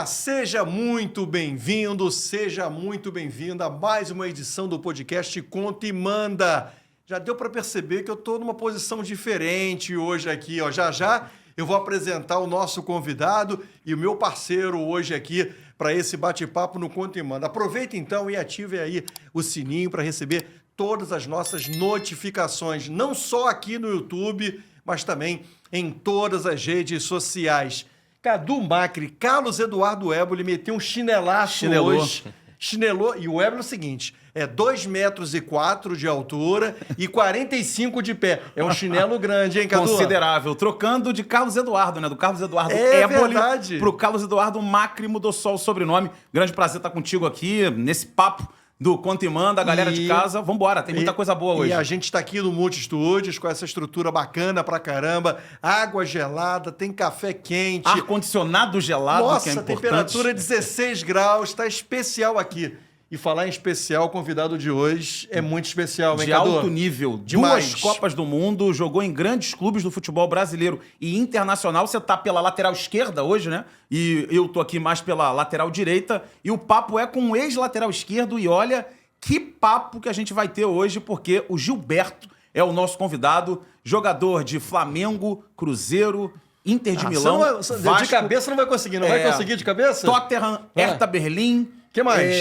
Olá, seja muito bem-vindo, seja muito bem-vinda a mais uma edição do podcast Conta e Manda. Já deu para perceber que eu estou numa posição diferente hoje aqui, ó. Já eu vou apresentar o nosso convidado e o meu parceiro hoje aqui para esse bate-papo no Conta e Manda. Aproveita então e ative aí o sininho para receber todas as nossas notificações, não só aqui no YouTube, mas também em todas as redes sociais. Cadu Macri, Carlos Eduardo Éboli meteu um chinelaço hoje. Chinelou. E o Éboli é o seguinte, é 2,4 metros de altura e 45 de pé. É um chinelo grande, hein, Cadu? Considerável. Trocando de Carlos Eduardo, né? Do Carlos Eduardo Éboli pro Carlos Eduardo Macri, mudou só o sobrenome. Grande prazer estar contigo aqui nesse papo do Conta e Manda, a galera de casa. Vambora, tem muita coisa boa hoje. E a gente tá aqui no Multi Estúdios com essa estrutura bacana pra caramba. Água gelada, tem café quente. Ar-condicionado gelado, Nossa, que é importante. temperatura 16 graus, tá especial aqui. E falar em especial, o convidado de hoje é muito especial, hein, de Cadu? alto nível. Demais. 2 Copas do Mundo, jogou em grandes clubes do futebol brasileiro e internacional. Você tá pela lateral esquerda hoje, né? E eu tô aqui mais pela lateral direita. E o papo é com o ex-lateral esquerdo. E olha que papo que a gente vai ter hoje, porque o Gilberto é o nosso convidado. Jogador de Flamengo, Cruzeiro, Inter de Milão, Vasco, de cabeça não vai conseguir, não vai conseguir de cabeça? Tottenham, Hertha Berlim. Que mais?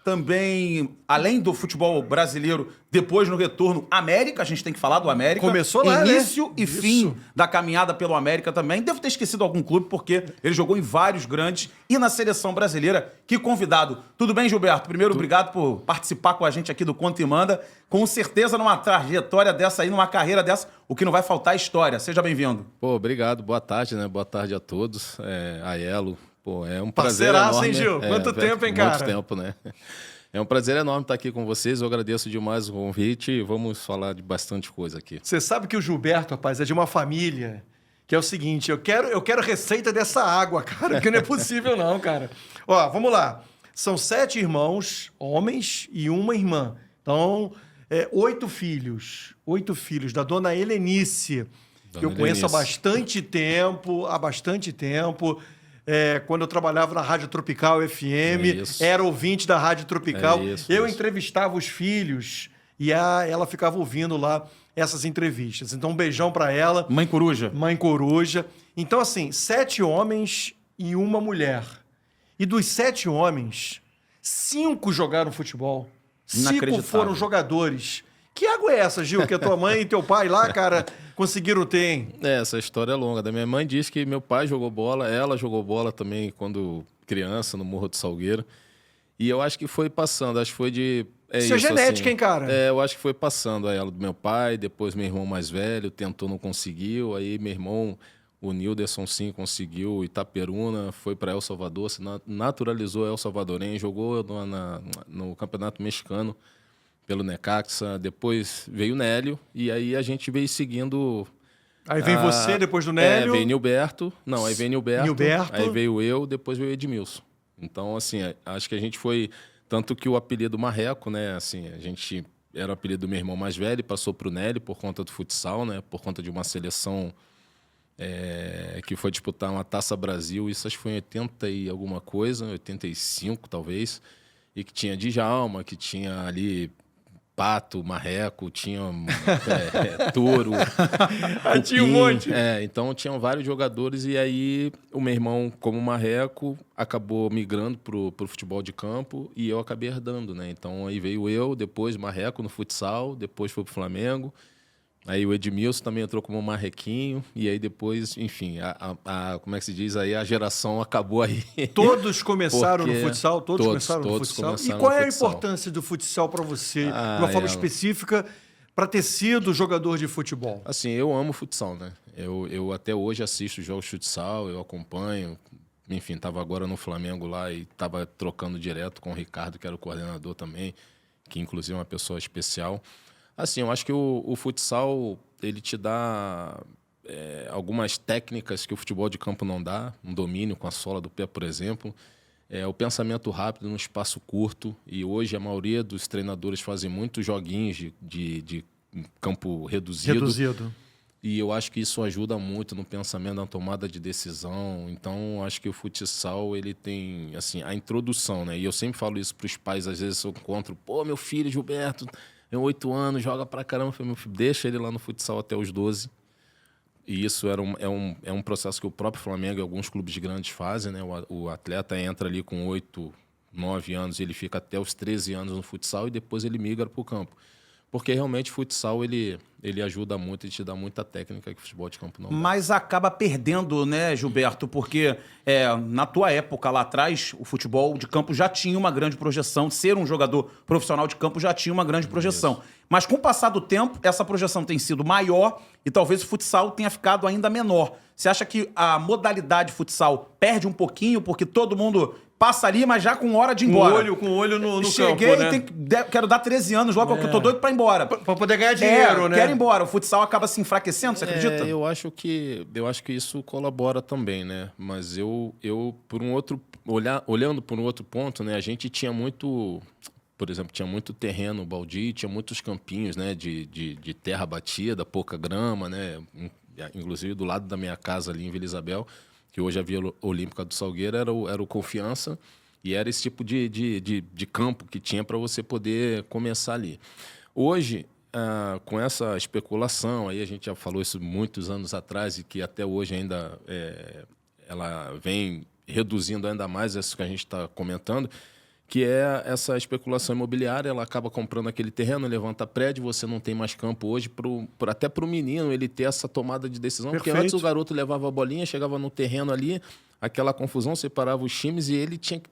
Também, além do futebol brasileiro, depois no retorno, América, a gente tem que falar do América. Começou lá, Início né? e fim da caminhada pelo América também. Devo ter esquecido algum clube, porque ele jogou em vários grandes e na seleção brasileira. Que convidado. Tudo bem, Gilberto? Primeiro, obrigado por participar com a gente aqui do Conta e Manda. Com certeza, numa trajetória dessa aí, numa carreira dessa, o que não vai faltar é história. Seja bem-vindo. Pô, obrigado. Boa tarde, né? Boa tarde a todos. A Elo. Pô, é um prazer Parceiraço, enorme. hein, Gil? Quanto tempo, hein, cara? Muito tempo, né? É um prazer enorme estar aqui com vocês. Eu agradeço demais o convite e vamos falar de bastante coisa aqui. Você sabe que o Gilberto, rapaz, é de uma família que é o seguinte, eu quero receita dessa água, cara, porque não é possível não, cara. Ó, vamos lá. São 7 irmãos, homens, e uma irmã. Então, 8 filhos. 8 filhos da dona Helenice, que eu conheço há bastante tempo, quando eu trabalhava na Rádio Tropical FM, era ouvinte da Rádio Tropical. Eu entrevistava os filhos e ela ficava ouvindo lá essas entrevistas. Então, um beijão pra ela. Mãe Coruja. Mãe Coruja. Então, assim, 7 homens e uma mulher. E dos 7 homens, 5 jogaram futebol. 5 foram jogadores. Que água é essa, Gil, que a tua mãe e teu pai lá, cara, conseguiram ter, hein? Essa história é longa. Da minha mãe diz que meu pai jogou bola, ela jogou bola também quando criança, no Morro do Salgueiro. E eu acho que foi passando, acho que foi de... Isso é genética, assim, hein, cara? Eu acho que foi passando a ela do meu pai, depois meu irmão mais velho tentou, não conseguiu. Aí meu irmão, o Nilderson, sim, conseguiu. Itaperuna, foi para El Salvador, se naturalizou El Salvadorense, jogou no Campeonato Mexicano pelo Necaxa, depois veio o Nélio, e aí a gente veio seguindo... Aí vem você, depois do Nélio... veio Nilberto, aí veio Nilberto, aí veio eu, depois veio Edmilson. Então, assim, acho que a gente foi... Tanto que o apelido Marreco, né, assim, a gente... Era o apelido do meu irmão mais velho, passou pro Nélio por conta do futsal, né, por conta de uma seleção que foi disputar uma Taça Brasil, isso acho que foi em 80 e alguma coisa, 85 talvez, e que tinha Djalma, que tinha ali... Pato, Marreco, tinha Touro. Tinha um monte. Então tinham vários jogadores e aí o meu irmão, como Marreco, acabou migrando pro futebol de campo e eu acabei herdando, né? Então aí veio eu, depois Marreco no futsal, depois foi pro Flamengo. Aí o Edmilson também entrou como marrequinho, e aí depois, enfim, como é que se diz aí, a geração acabou aí. Todos começaram no futsal? Todos começaram no futsal? E qual é a importância do futsal para você, de uma forma específica, para ter sido jogador de futebol? Assim, eu amo futsal, né? Eu até hoje assisto jogos de futsal, eu acompanho. Enfim, estava agora no Flamengo lá e estava trocando direto com o Ricardo, que era o coordenador também, que inclusive é uma pessoa especial. Assim, eu acho que o futsal, ele te dá algumas técnicas que o futebol de campo não dá, um domínio com a sola do pé, por exemplo, o pensamento rápido num espaço curto, e hoje a maioria dos treinadores fazem muitos joguinhos de campo reduzido. E eu acho que isso ajuda muito no pensamento, na tomada de decisão. Então, acho que o futsal, ele tem, assim, a introdução, né? E eu sempre falo isso para os pais, às vezes eu encontro, pô, meu filho, Gilberto, tem 8 anos, joga pra caramba. Eu falei, meu filho, deixa ele lá no futsal até os 12. E isso é um processo que o próprio Flamengo e alguns clubes grandes fazem, né? O atleta entra ali com 8, 9 anos, ele fica até os 13 anos no futsal e depois ele migra para o campo. Porque realmente o futsal ele ajuda muito e te dá muita técnica que o futebol de campo não dá. Mas acaba perdendo, né, Gilberto? Porque na tua época lá atrás, o futebol de campo já tinha uma grande projeção. Ser um jogador profissional de campo já tinha uma grande projeção. Isso. Mas com o passar do tempo, essa projeção tem sido maior e talvez o futsal tenha ficado ainda menor. Você acha que a modalidade futsal perde um pouquinho porque todo mundo passa ali, mas já com hora de ir embora? Com o olho no Cheguei campo, né? Quero dar 13 anos logo, porque eu tô doido pra ir embora. Pra poder ganhar dinheiro, né? Quero ir embora. O futsal acaba se enfraquecendo, você acredita? Eu acho que isso colabora também, né? Mas eu por um outro... Olhando por um outro ponto, né? A gente tinha muito... Por exemplo, tinha muito terreno baldio, tinha muitos campinhos, né? De terra batida, pouca grama, né? Inclusive do lado da minha casa ali em Vila Isabel, que hoje a Vila Olímpica do Salgueiro era o Confiança, e era esse tipo de campo que tinha para você poder começar ali. Hoje, com essa especulação, aí a gente já falou isso muitos anos atrás, e que até hoje ainda ela vem reduzindo ainda mais isso que a gente está comentando, que é essa especulação imobiliária. Ela acaba comprando aquele terreno, levanta prédio, você não tem mais campo hoje, até para o menino ele ter essa tomada de decisão. Perfeito. Porque antes o garoto levava a bolinha, chegava no terreno ali, aquela confusão, separava os times e ele tinha que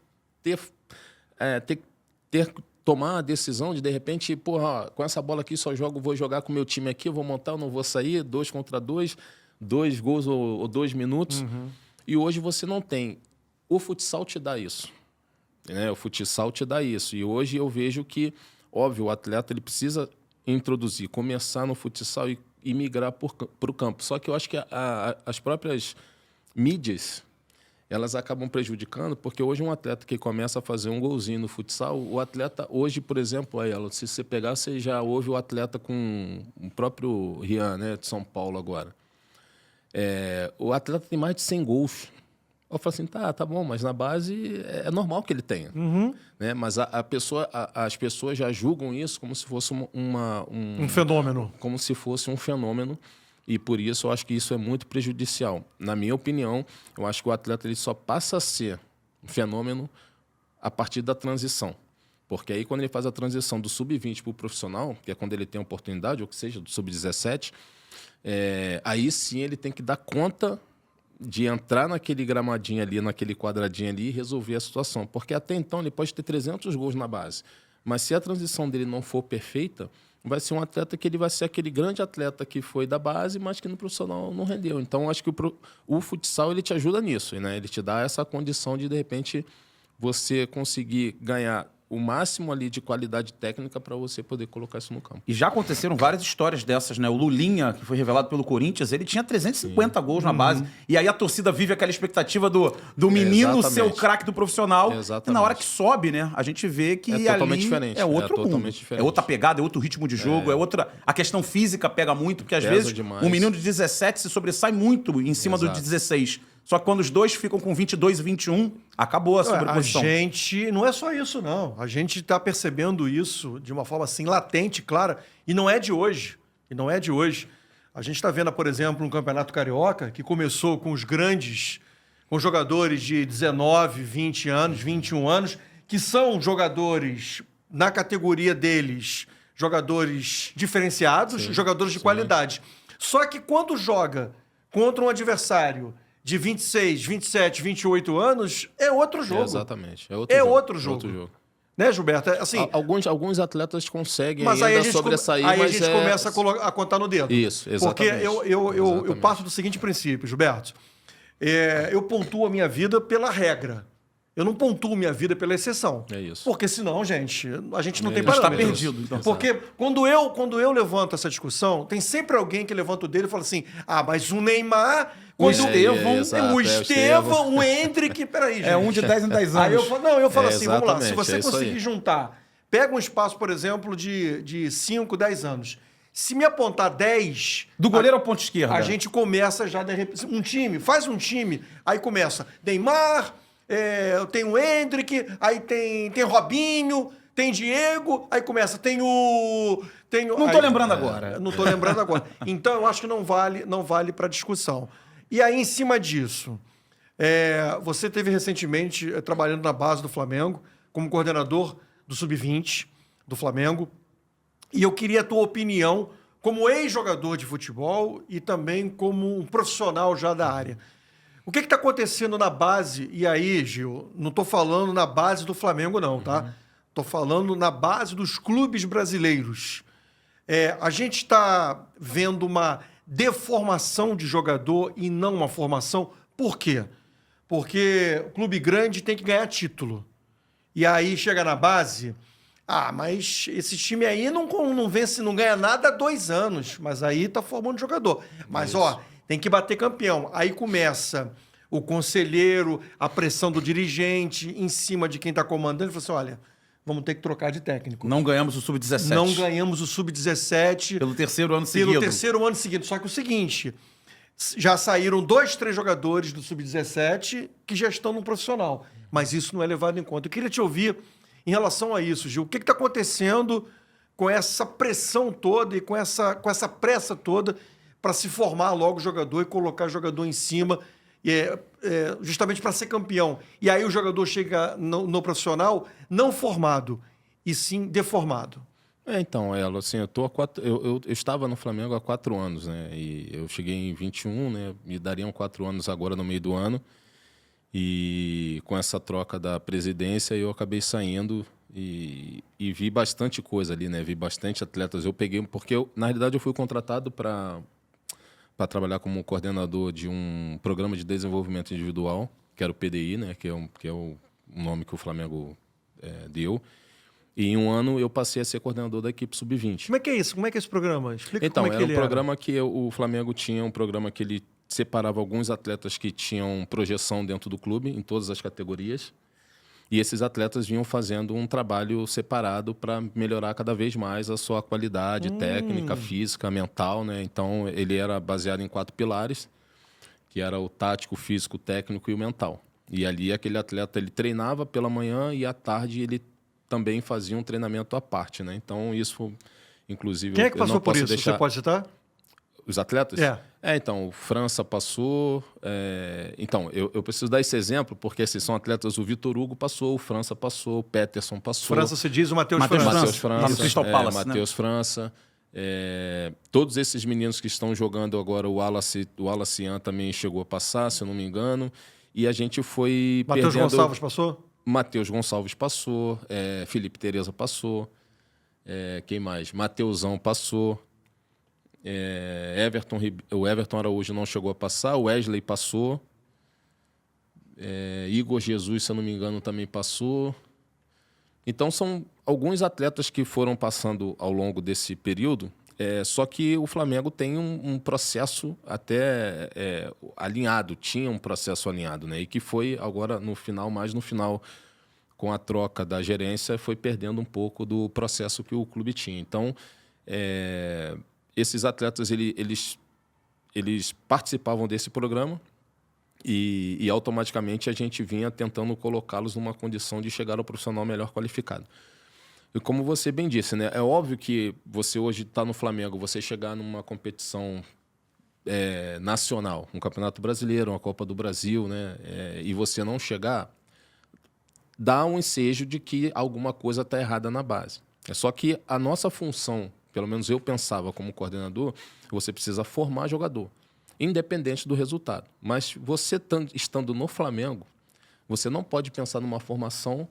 tomar a decisão de repente, porra, com essa bola aqui vou jogar com o meu time aqui, eu vou montar, eu não vou sair, 2 contra 2, 2 gols ou 2 minutos. Uhum. E hoje você não tem. O futsal te dá isso. O futsal te dá isso. E hoje eu vejo que, óbvio, o atleta ele precisa começar no futsal e migrar para o campo. Só que eu acho que as próprias mídias, elas acabam prejudicando, porque hoje um atleta que começa a fazer um golzinho no futsal, o atleta hoje, por exemplo, se você pegar, você já ouve o atleta com o próprio Rian, né, de São Paulo agora. O atleta tem mais de 100 gols. Eu falo assim, tá bom, mas na base é normal que ele tenha. Uhum. Né? Mas as pessoas já julgam isso como se fosse um fenômeno. Como se fosse um fenômeno. E por isso eu acho que isso é muito prejudicial. Na minha opinião, eu acho que o atleta ele só passa a ser um fenômeno a partir da transição. Porque aí quando ele faz a transição do sub-20 para o profissional, que é quando ele tem a oportunidade, ou que seja, do sub-17, aí sim ele tem que dar conta de entrar naquele gramadinho ali, naquele quadradinho ali e resolver a situação. Porque até então ele pode ter 300 gols na base. Mas se a transição dele não for perfeita, vai ser um atleta que ele vai ser aquele grande atleta que foi da base, mas que no profissional não rendeu. Então, acho que o futsal ele te ajuda nisso, né? Ele te dá essa condição de repente, você conseguir ganhar o máximo ali de qualidade técnica para você poder colocar isso no campo. E já aconteceram várias histórias dessas, né? O Lulinha, que foi revelado pelo Corinthians, ele tinha 350 gols na base. E aí a torcida vive aquela expectativa do menino ser o craque do profissional. Exatamente. E na hora que sobe, né? A gente vê que totalmente ali diferente. é outro mundo. Totalmente diferente. É outra pegada, é outro ritmo de jogo, é outra... A questão física pega muito, porque às vezes demais. um menino de 17 se sobressai muito em cima do de 16. Só que quando os dois ficam com 22 e 21, acabou a sobreposição. Não é só isso, não. A gente está percebendo isso de uma forma assim latente, clara, e não é de hoje. A gente está vendo, por exemplo, um campeonato carioca que começou com os grandes, com jogadores de 19, 20 anos, 21 anos, que são jogadores, na categoria deles, jogadores diferenciados, jogadores de qualidade. Só que quando joga contra um adversário de 26, 27, 28 anos, é outro jogo. Exatamente. É outro jogo. Né, Gilberto? Assim, alguns atletas conseguem mas ainda aí a gente sobressair, aí a gente começa a contar no dedo. Isso, exatamente. Porque eu parto do seguinte princípio, Gilberto. Eu pontuo a minha vida pela regra. Eu não pontuo minha vida pela exceção. É isso. Porque senão, gente, a gente não tem parâmetro. parâmetro. Está perdido. Então. Porque quando eu levanto essa discussão, tem sempre alguém que levanta o dedo e fala assim, mas o Neymar... O Estevão, o Endrick... Peraí, gente. É um de 10 em 10 anos. Aí eu falo assim, vamos lá. Se você isso conseguir aí. juntar... Pega um espaço, por exemplo, de 5, 10 anos. Se me apontar 10... Do goleiro ao ponto esquerda. A gente começa já, um time, faz um time, aí começa Neymar, tem o Endrick, aí tem Robinho, tem Diego, aí começa, Não tô lembrando agora. Não tô lembrando agora. Então, eu acho que não vale para discussão. E aí, em cima disso, você teve recentemente trabalhando na base do Flamengo, como coordenador do Sub-20 do Flamengo, e eu queria a tua opinião como ex-jogador de futebol e também como um profissional já da área. O que está acontecendo na base? E aí, Gil, não estou falando na base do Flamengo, não, tá? Estou falando na base dos clubes brasileiros. A gente está vendo uma deformação de jogador e não uma formação. Por quê? Porque o clube grande tem que ganhar título. E aí chega na base... mas esse time aí não vence, não ganha nada há 2 anos. Mas aí tá formando jogador. Mas, tem que bater campeão. Aí começa o conselheiro, a pressão do dirigente em cima de quem tá comandando. Ele fala assim, olha, vamos ter que trocar de técnico. Não ganhamos o Sub-17. Não ganhamos o Sub-17. Pelo terceiro ano seguido. Só que o seguinte, já saíram 2, 3 jogadores do Sub-17 que já estão no profissional. Mas isso não é levado em conta. Eu queria te ouvir em relação a isso, Gil. O que está acontecendo com essa pressão toda e com essa pressa toda para se formar logo o jogador e colocar o jogador em cima, justamente para ser campeão? E aí o jogador chega no profissional não formado, e sim deformado. Então, Elo, assim, eu estava no Flamengo há 4 anos, né? E eu cheguei em 21, né? Me dariam 4 anos agora no meio do ano. E com essa troca da presidência, eu acabei saindo e vi bastante coisa ali, né? Vi bastante atletas. Eu peguei, porque na realidade eu fui contratado para trabalhar como coordenador de um programa de desenvolvimento individual, que era o PDI, né? Que é o nome que o Flamengo deu. E em um ano eu passei a ser coordenador da equipe Sub-20. Como é que é isso? Como é que é esse programa? Explica então, como é que era um programa que o Flamengo tinha, um programa que ele separava alguns atletas que tinham projeção dentro do clube, em todas as categorias. E esses atletas vinham fazendo um trabalho separado para melhorar cada vez mais a sua qualidade técnica, física, mental, né? Então, ele era baseado em 4 pilares, que era o tático, o físico, o técnico e o mental. E ali, aquele atleta, ele treinava pela manhã e à tarde ele também fazia um treinamento à parte, né? Então, isso, inclusive... Quem é que passou por isso? Você pode citar? Os atletas? Então, o França passou. Então, eu preciso dar esse exemplo, porque esses são atletas, o Vitor Hugo passou, o França passou, o Peterson passou. França se diz o Matheus França. Matheus França. No Crystal Palace, Matheus França. Todos esses meninos que estão jogando agora, o Wallace também chegou a passar, se eu não me engano. E a gente foi Matheus perdendo... Gonçalves passou? Matheus Gonçalves passou, Felipe Tereza passou, quem mais? Mateusão passou. O Everton Araújo não chegou a passar, o Wesley passou, Igor Jesus, se eu não me engano, também passou. Então, são alguns atletas que foram passando ao longo desse período, só que o Flamengo tem um processo até alinhado, tinha um processo alinhado, né? E que foi agora, mais no final, com a troca da gerência, foi perdendo um pouco do processo que o clube tinha. Então, esses atletas, eles participavam desse programa e automaticamente a gente vinha tentando colocá-los numa condição de chegar ao profissional melhor qualificado. E como você bem disse, né? É óbvio que você hoje está no Flamengo, você chegar numa competição nacional, um Campeonato Brasileiro, uma Copa do Brasil, né? E você não chegar, dá um ensejo de que alguma coisa está errada na base. Só que a nossa função, pelo menos eu pensava como coordenador, você precisa formar jogador, independente do resultado. Mas você estando no Flamengo, você não pode pensar numa formação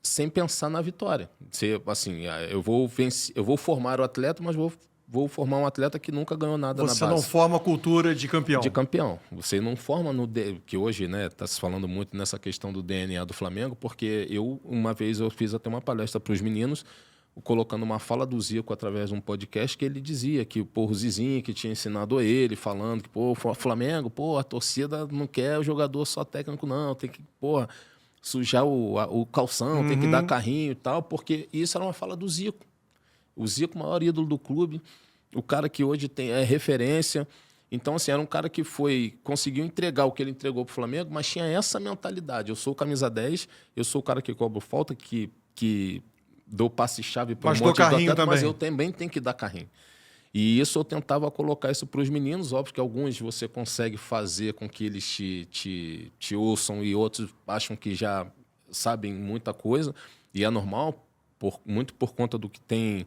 sem pensar na vitória. Você, assim, eu vou formar o atleta, mas vou formar um atleta que nunca ganhou nada na base. Você não forma a cultura de campeão. De campeão. Você não forma que hoje, né, está se falando muito nessa questão do DNA do Flamengo, porque uma vez eu fiz até uma palestra para os meninos, colocando uma fala do Zico através de um podcast que ele dizia que o Zizinho que tinha ensinado a ele, falando que o Flamengo, a torcida não quer o jogador só técnico, não, tem que, sujar o calção, tem que dar carrinho e tal, porque isso era uma fala do Zico. O Zico, maior ídolo do clube, o cara que hoje é referência. Então, assim, era um cara que conseguiu entregar o que ele entregou para o Flamengo, mas tinha essa mentalidade. Eu sou o camisa 10, eu sou o cara que cobra falta, que dou passe-chave para um monte de atleta, mas eu também tenho que dar carrinho. E isso eu tentava colocar isso para os meninos. Óbvio que alguns você consegue fazer com que eles te ouçam e outros acham que já sabem muita coisa. E é normal, muito por conta do que tem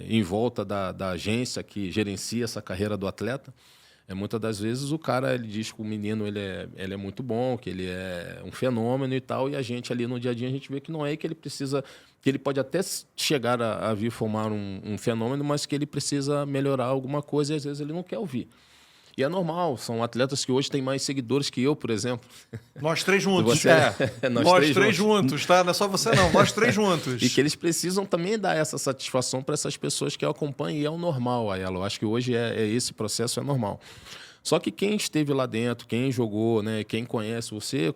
em volta da agência que gerencia essa carreira do atleta. Muitas das vezes o cara ele diz que o menino ele é muito bom, que ele é um fenômeno e tal, e a gente ali no dia a dia a gente vê que não é, que ele precisa, que ele pode até chegar a vir formar um fenômeno, mas que ele precisa melhorar alguma coisa e às vezes ele não quer ouvir. E é normal, são atletas que hoje têm mais seguidores que eu, por exemplo. Nós três juntos. Nós três juntos, tá? Não é só você não, nós três juntos. E que eles precisam também dar essa satisfação para essas pessoas que acompanham, e é o normal a ela. Eu acho que hoje esse processo é normal. Só que quem esteve lá dentro, quem jogou, né, quem conhece você...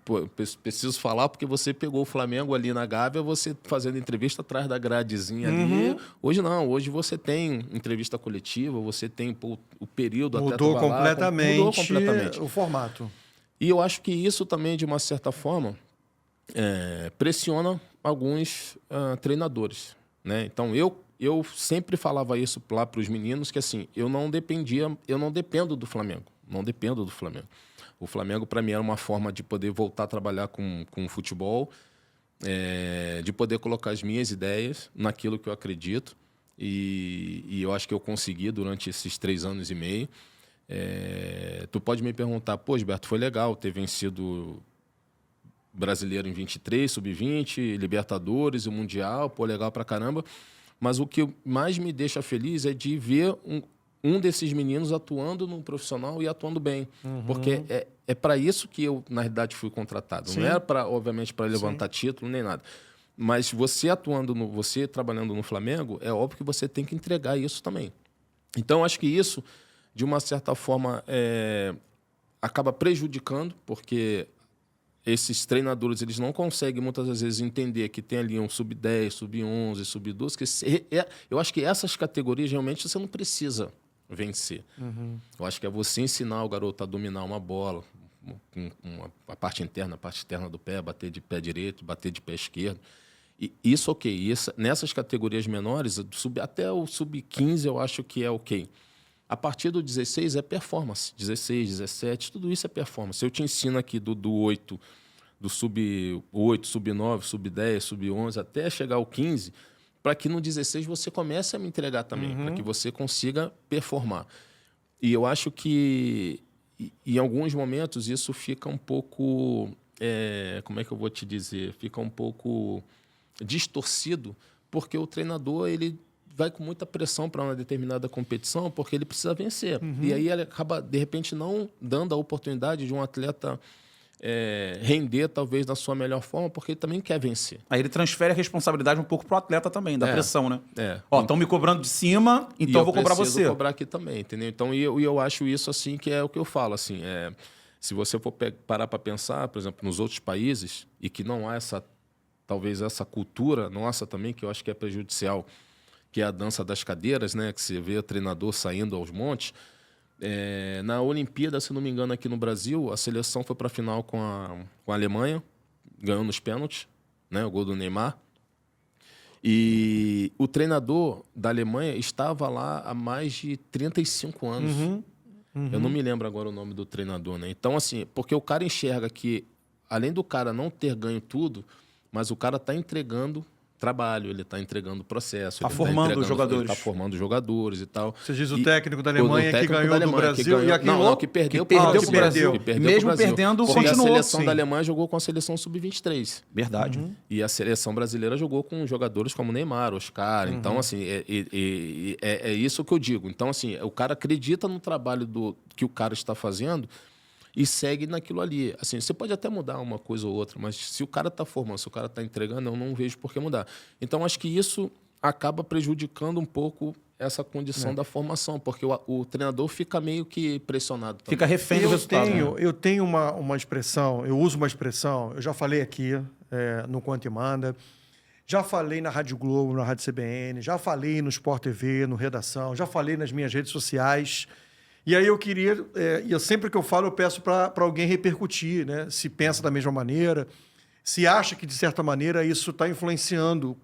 Pô, preciso falar porque você pegou o Flamengo ali na Gávea, você fazendo entrevista atrás da gradezinha ali. Hoje não, hoje você tem entrevista coletiva, você tem o período até mudou completamente o formato. E eu acho que isso também, de uma certa forma, pressiona alguns treinadores, né? Então eu sempre falava isso lá para os meninos, que assim, eu não dependo do Flamengo, não dependo do Flamengo. O Flamengo, para mim, era uma forma de poder voltar a trabalhar com o futebol, de poder colocar as minhas ideias naquilo que eu acredito. E eu acho que eu consegui durante esses 3 anos e meio. Tu pode me perguntar, pô, Gilberto, foi legal ter vencido Brasileiro em 23, Sub-20, Libertadores, o Mundial, pô, legal pra caramba. Mas o que mais me deixa feliz é de ver um desses meninos atuando no profissional e atuando bem. Porque é para isso que eu, na realidade, fui contratado. Sim. Não era, obviamente, para levantar título, nem nada. Mas você você trabalhando no Flamengo, é óbvio que você tem que entregar isso também. Então, acho que isso, de uma certa forma, acaba prejudicando, porque esses treinadores eles não conseguem, muitas das vezes, entender que tem ali um sub-10, sub-11, sub-12. Eu acho que essas categorias, realmente, você não precisa vencer. Eu acho que é você ensinar o garoto a dominar uma bola, com a parte interna, a parte externa do pé, bater de pé direito, bater de pé esquerdo. E isso, ok. Nessas categorias menores, até o sub-15 eu acho que é ok. A partir do 16 é performance. 16, 17, tudo isso é performance. Eu te ensino aqui do 8, do sub-8, sub-9, sub-10, sub-11, até chegar ao 15, para que no 16 você comece a me entregar também, para que você consiga performar. E eu acho que, em alguns momentos, isso fica um pouco... como é que eu vou te dizer? Fica um pouco distorcido, porque o treinador ele vai com muita pressão para uma determinada competição, porque ele precisa vencer. E aí ele acaba, de repente, não dando a oportunidade de um atleta render, talvez, da sua melhor forma, porque ele também quer vencer. Aí ele transfere a responsabilidade um pouco pro atleta também, da pressão, né? Ó, estão me cobrando de cima, então eu vou cobrar você. Eu cobrar aqui também, entendeu? Então, eu acho isso, assim, que é o que eu falo, assim, se você for parar para pensar, por exemplo, nos outros países, e que não há talvez essa cultura nossa também, que eu acho que é prejudicial, que é a dança das cadeiras, né? Que você vê o treinador saindo aos montes. Na Olimpíada, se não me engano, aqui no Brasil, a seleção foi para a final com a Alemanha, ganhou nos pênaltis, né? O gol do Neymar. E o treinador da Alemanha estava lá há mais de 35 anos. Eu não me lembro agora o nome do treinador, né? Então, assim, porque o cara enxerga que, além do cara não ter ganho tudo, mas o cara está entregando trabalho, ele está entregando processo. Está formando os jogadores. Ele está formando jogadores e tal. Você diz o técnico da Alemanha que ganhou do Brasil e aqui que perdeu para o Brasil. Mesmo perdendo, continuou. A seleção da Alemanha jogou com a seleção sub-23. Verdade. E a seleção brasileira jogou com jogadores como Neymar, Oscar. Então, assim, é isso que eu digo. Então, assim, o cara acredita no trabalho que o cara está fazendo e segue naquilo ali. Assim, você pode até mudar uma coisa ou outra, mas se o cara está formando, se o cara está entregando, eu não vejo por que mudar. Então, acho que isso acaba prejudicando um pouco essa condição da formação, porque o treinador fica meio que pressionado também. Fica refém do resultado. Eu tenho uma expressão, eu uso uma expressão, eu já falei aqui no Conte Manda, Já falei na Rádio Globo, na Rádio CBN, já falei no Sport TV, no Redação, já falei nas minhas redes sociais. E aí eu queria, sempre que eu falo, eu peço para alguém repercutir, né? Se pensa da mesma maneira, se acha que, de certa maneira, isso está influenciando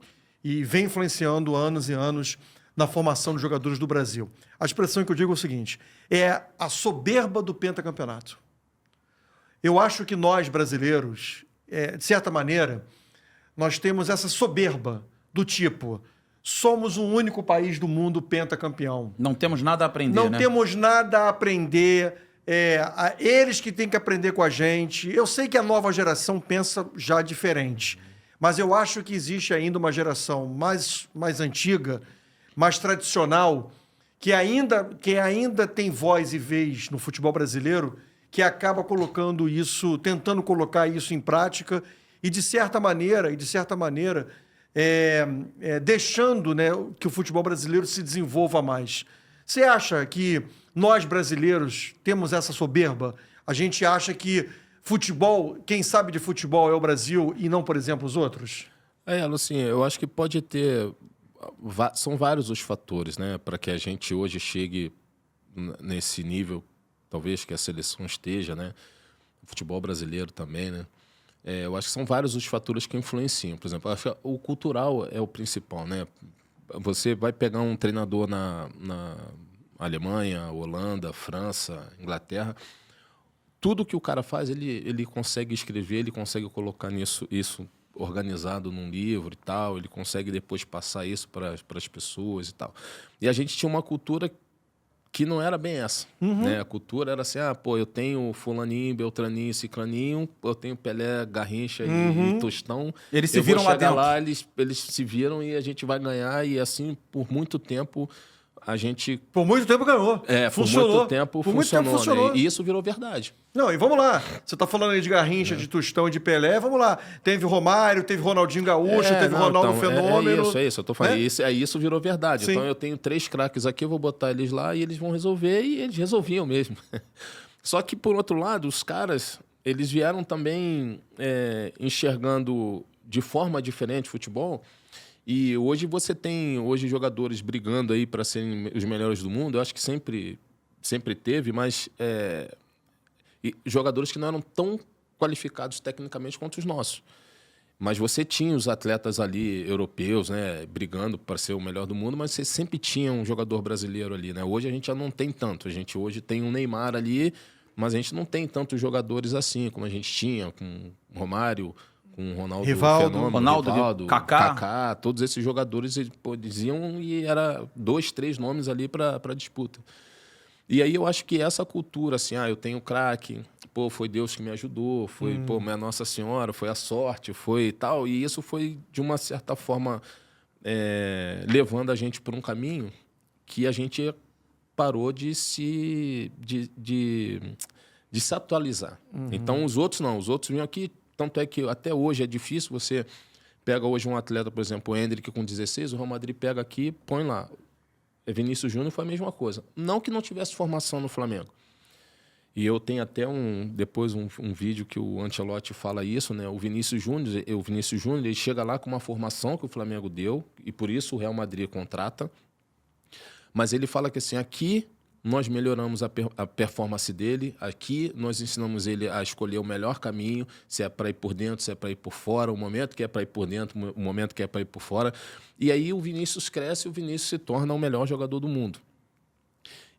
e vem influenciando anos e anos na formação dos jogadores do Brasil. A expressão que eu digo é o seguinte, é a soberba do pentacampeonato. Eu acho que nós, brasileiros, de certa maneira, nós temos essa soberba do tipo, somos o único país do mundo pentacampeão. Não temos nada a aprender, Não temos nada a aprender. Eles que têm que aprender com a gente. Eu sei que a nova geração pensa já diferente, mas eu acho que existe ainda uma geração mais antiga, mais tradicional, que ainda tem voz e vez no futebol brasileiro, que acaba colocando isso, tentando colocar isso em prática e, de certa maneira, deixando, né, que o futebol brasileiro se desenvolva mais. Você acha que nós, brasileiros, temos essa soberba? A gente acha que futebol, quem sabe de futebol é o Brasil e não, por exemplo, os outros? Assim, eu acho que pode ter... São vários os fatores, né, para que a gente hoje chegue nesse nível, talvez que a seleção esteja, né? O futebol brasileiro também, né? Eu acho que são vários os fatores que influenciam. Por exemplo, acho que o cultural é o principal, né? Você vai pegar um treinador na Alemanha, Holanda, França, Inglaterra, tudo que o cara faz, ele consegue escrever, ele consegue colocar isso organizado num livro e tal, ele consegue depois passar isso para as pessoas e tal. E a gente tinha uma cultura que não era bem essa, né? A cultura era assim, eu tenho fulaninho, beltraninho, ciclaninho, eu tenho Pelé, Garrincha e Tostão. Eles se viram lá dentro. Eles se viram e a gente vai ganhar, e assim, por muito tempo, a gente... Por muito tempo ganhou. Funcionou. Por muito tempo funcionou. Né? E isso virou verdade. Não, e vamos lá. Você está falando aí de Garrincha, de Tostão e de Pelé. Vamos lá. Teve Romário, teve Ronaldinho Gaúcho, teve Ronaldo Fenômeno. É isso. Eu tô falando. Isso virou verdade. Sim. Então eu tenho 3 craques aqui, eu vou botar eles lá e eles vão resolver. E eles resolviam mesmo. Só que, por outro lado, os caras, eles vieram também enxergando de forma diferente o futebol. E hoje você tem jogadores brigando aí para serem os melhores do mundo. Eu acho que sempre teve, mas jogadores que não eram tão qualificados tecnicamente quanto os nossos. Mas você tinha os atletas ali europeus, né, brigando para ser o melhor do mundo, mas você sempre tinha um jogador brasileiro ali, né? Hoje a gente já não tem tanto. A gente hoje tem um Neymar ali, mas a gente não tem tantos jogador assim como a gente tinha com o Romário, com o Ronaldo Fenômeno, Ronaldo, Kaká, todos esses jogadores eles diziam e era 2, 3 nomes ali para disputa. E aí eu acho que essa cultura, assim, eu tenho craque, foi Deus que me ajudou, foi, minha Nossa Senhora, foi a sorte, foi tal. E isso foi, de uma certa forma, levando a gente por um caminho que a gente parou de se atualizar. Então, os outros não. Os outros vinham aqui, tanto é que até hoje é difícil. Você pega hoje um atleta, por exemplo, o Endrick com 16, o Real Madrid pega aqui, põe lá. Vinícius Júnior foi a mesma coisa. Não que não tivesse formação no Flamengo. E eu tenho até depois um vídeo que o Ancelotti fala isso, né? O Vinícius Júnior, ele chega lá com uma formação que o Flamengo deu, e por isso o Real Madrid contrata. Mas ele fala que assim, aqui nós melhoramos a performance dele, aqui nós ensinamos ele a escolher o melhor caminho, se é para ir por dentro, se é para ir por fora, o momento que é para ir por dentro, o momento que é para ir por fora. E aí o Vinícius cresce e o Vinícius se torna o melhor jogador do mundo.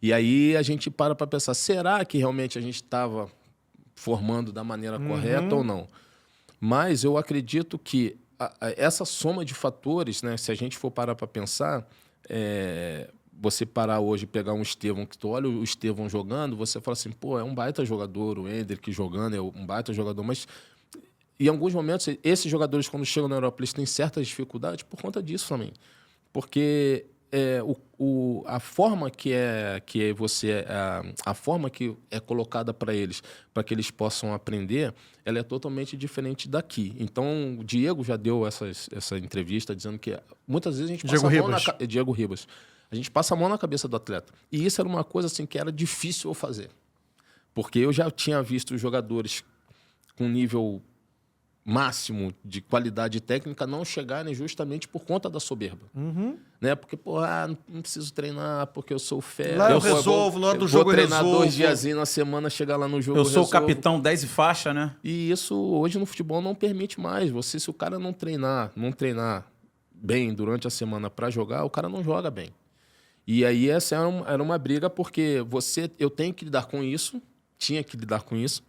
E aí a gente para pensar, será que realmente a gente estava formando da maneira correta ou não? Mas eu acredito que essa soma de fatores, né, se a gente for parar para pensar... Você parar hoje e pegar um Estevão, que tu olha o Estevão jogando, você fala assim, é um baita jogador, o Endrick jogando é um baita jogador, mas em alguns momentos, esses jogadores, quando chegam na Europa, eles têm certas dificuldades por conta disso também. Porque a forma a forma que é colocada para eles, para que eles possam aprender, ela é totalmente diferente daqui. Então, o Diego já deu essa entrevista dizendo que muitas vezes a gente passa Diego Ribas. A gente passa a mão na cabeça do atleta. E isso era uma coisa assim, que era difícil eu fazer. Porque eu já tinha visto jogadores com nível máximo de qualidade técnica não chegarem justamente por conta da soberba. Né? Porque, não preciso treinar porque eu sou fera. Lá eu resolvo, na hora do jogo eu resolvo. Vou treinar 2 diazinhos na semana, chegar lá no jogo eu sou o capitão 10 e faixa, né? E isso hoje no futebol não permite mais. Se o cara não treinar bem durante a semana para jogar, o cara não joga bem. E aí essa era uma briga porque eu tenho que lidar com isso, tinha que lidar com isso,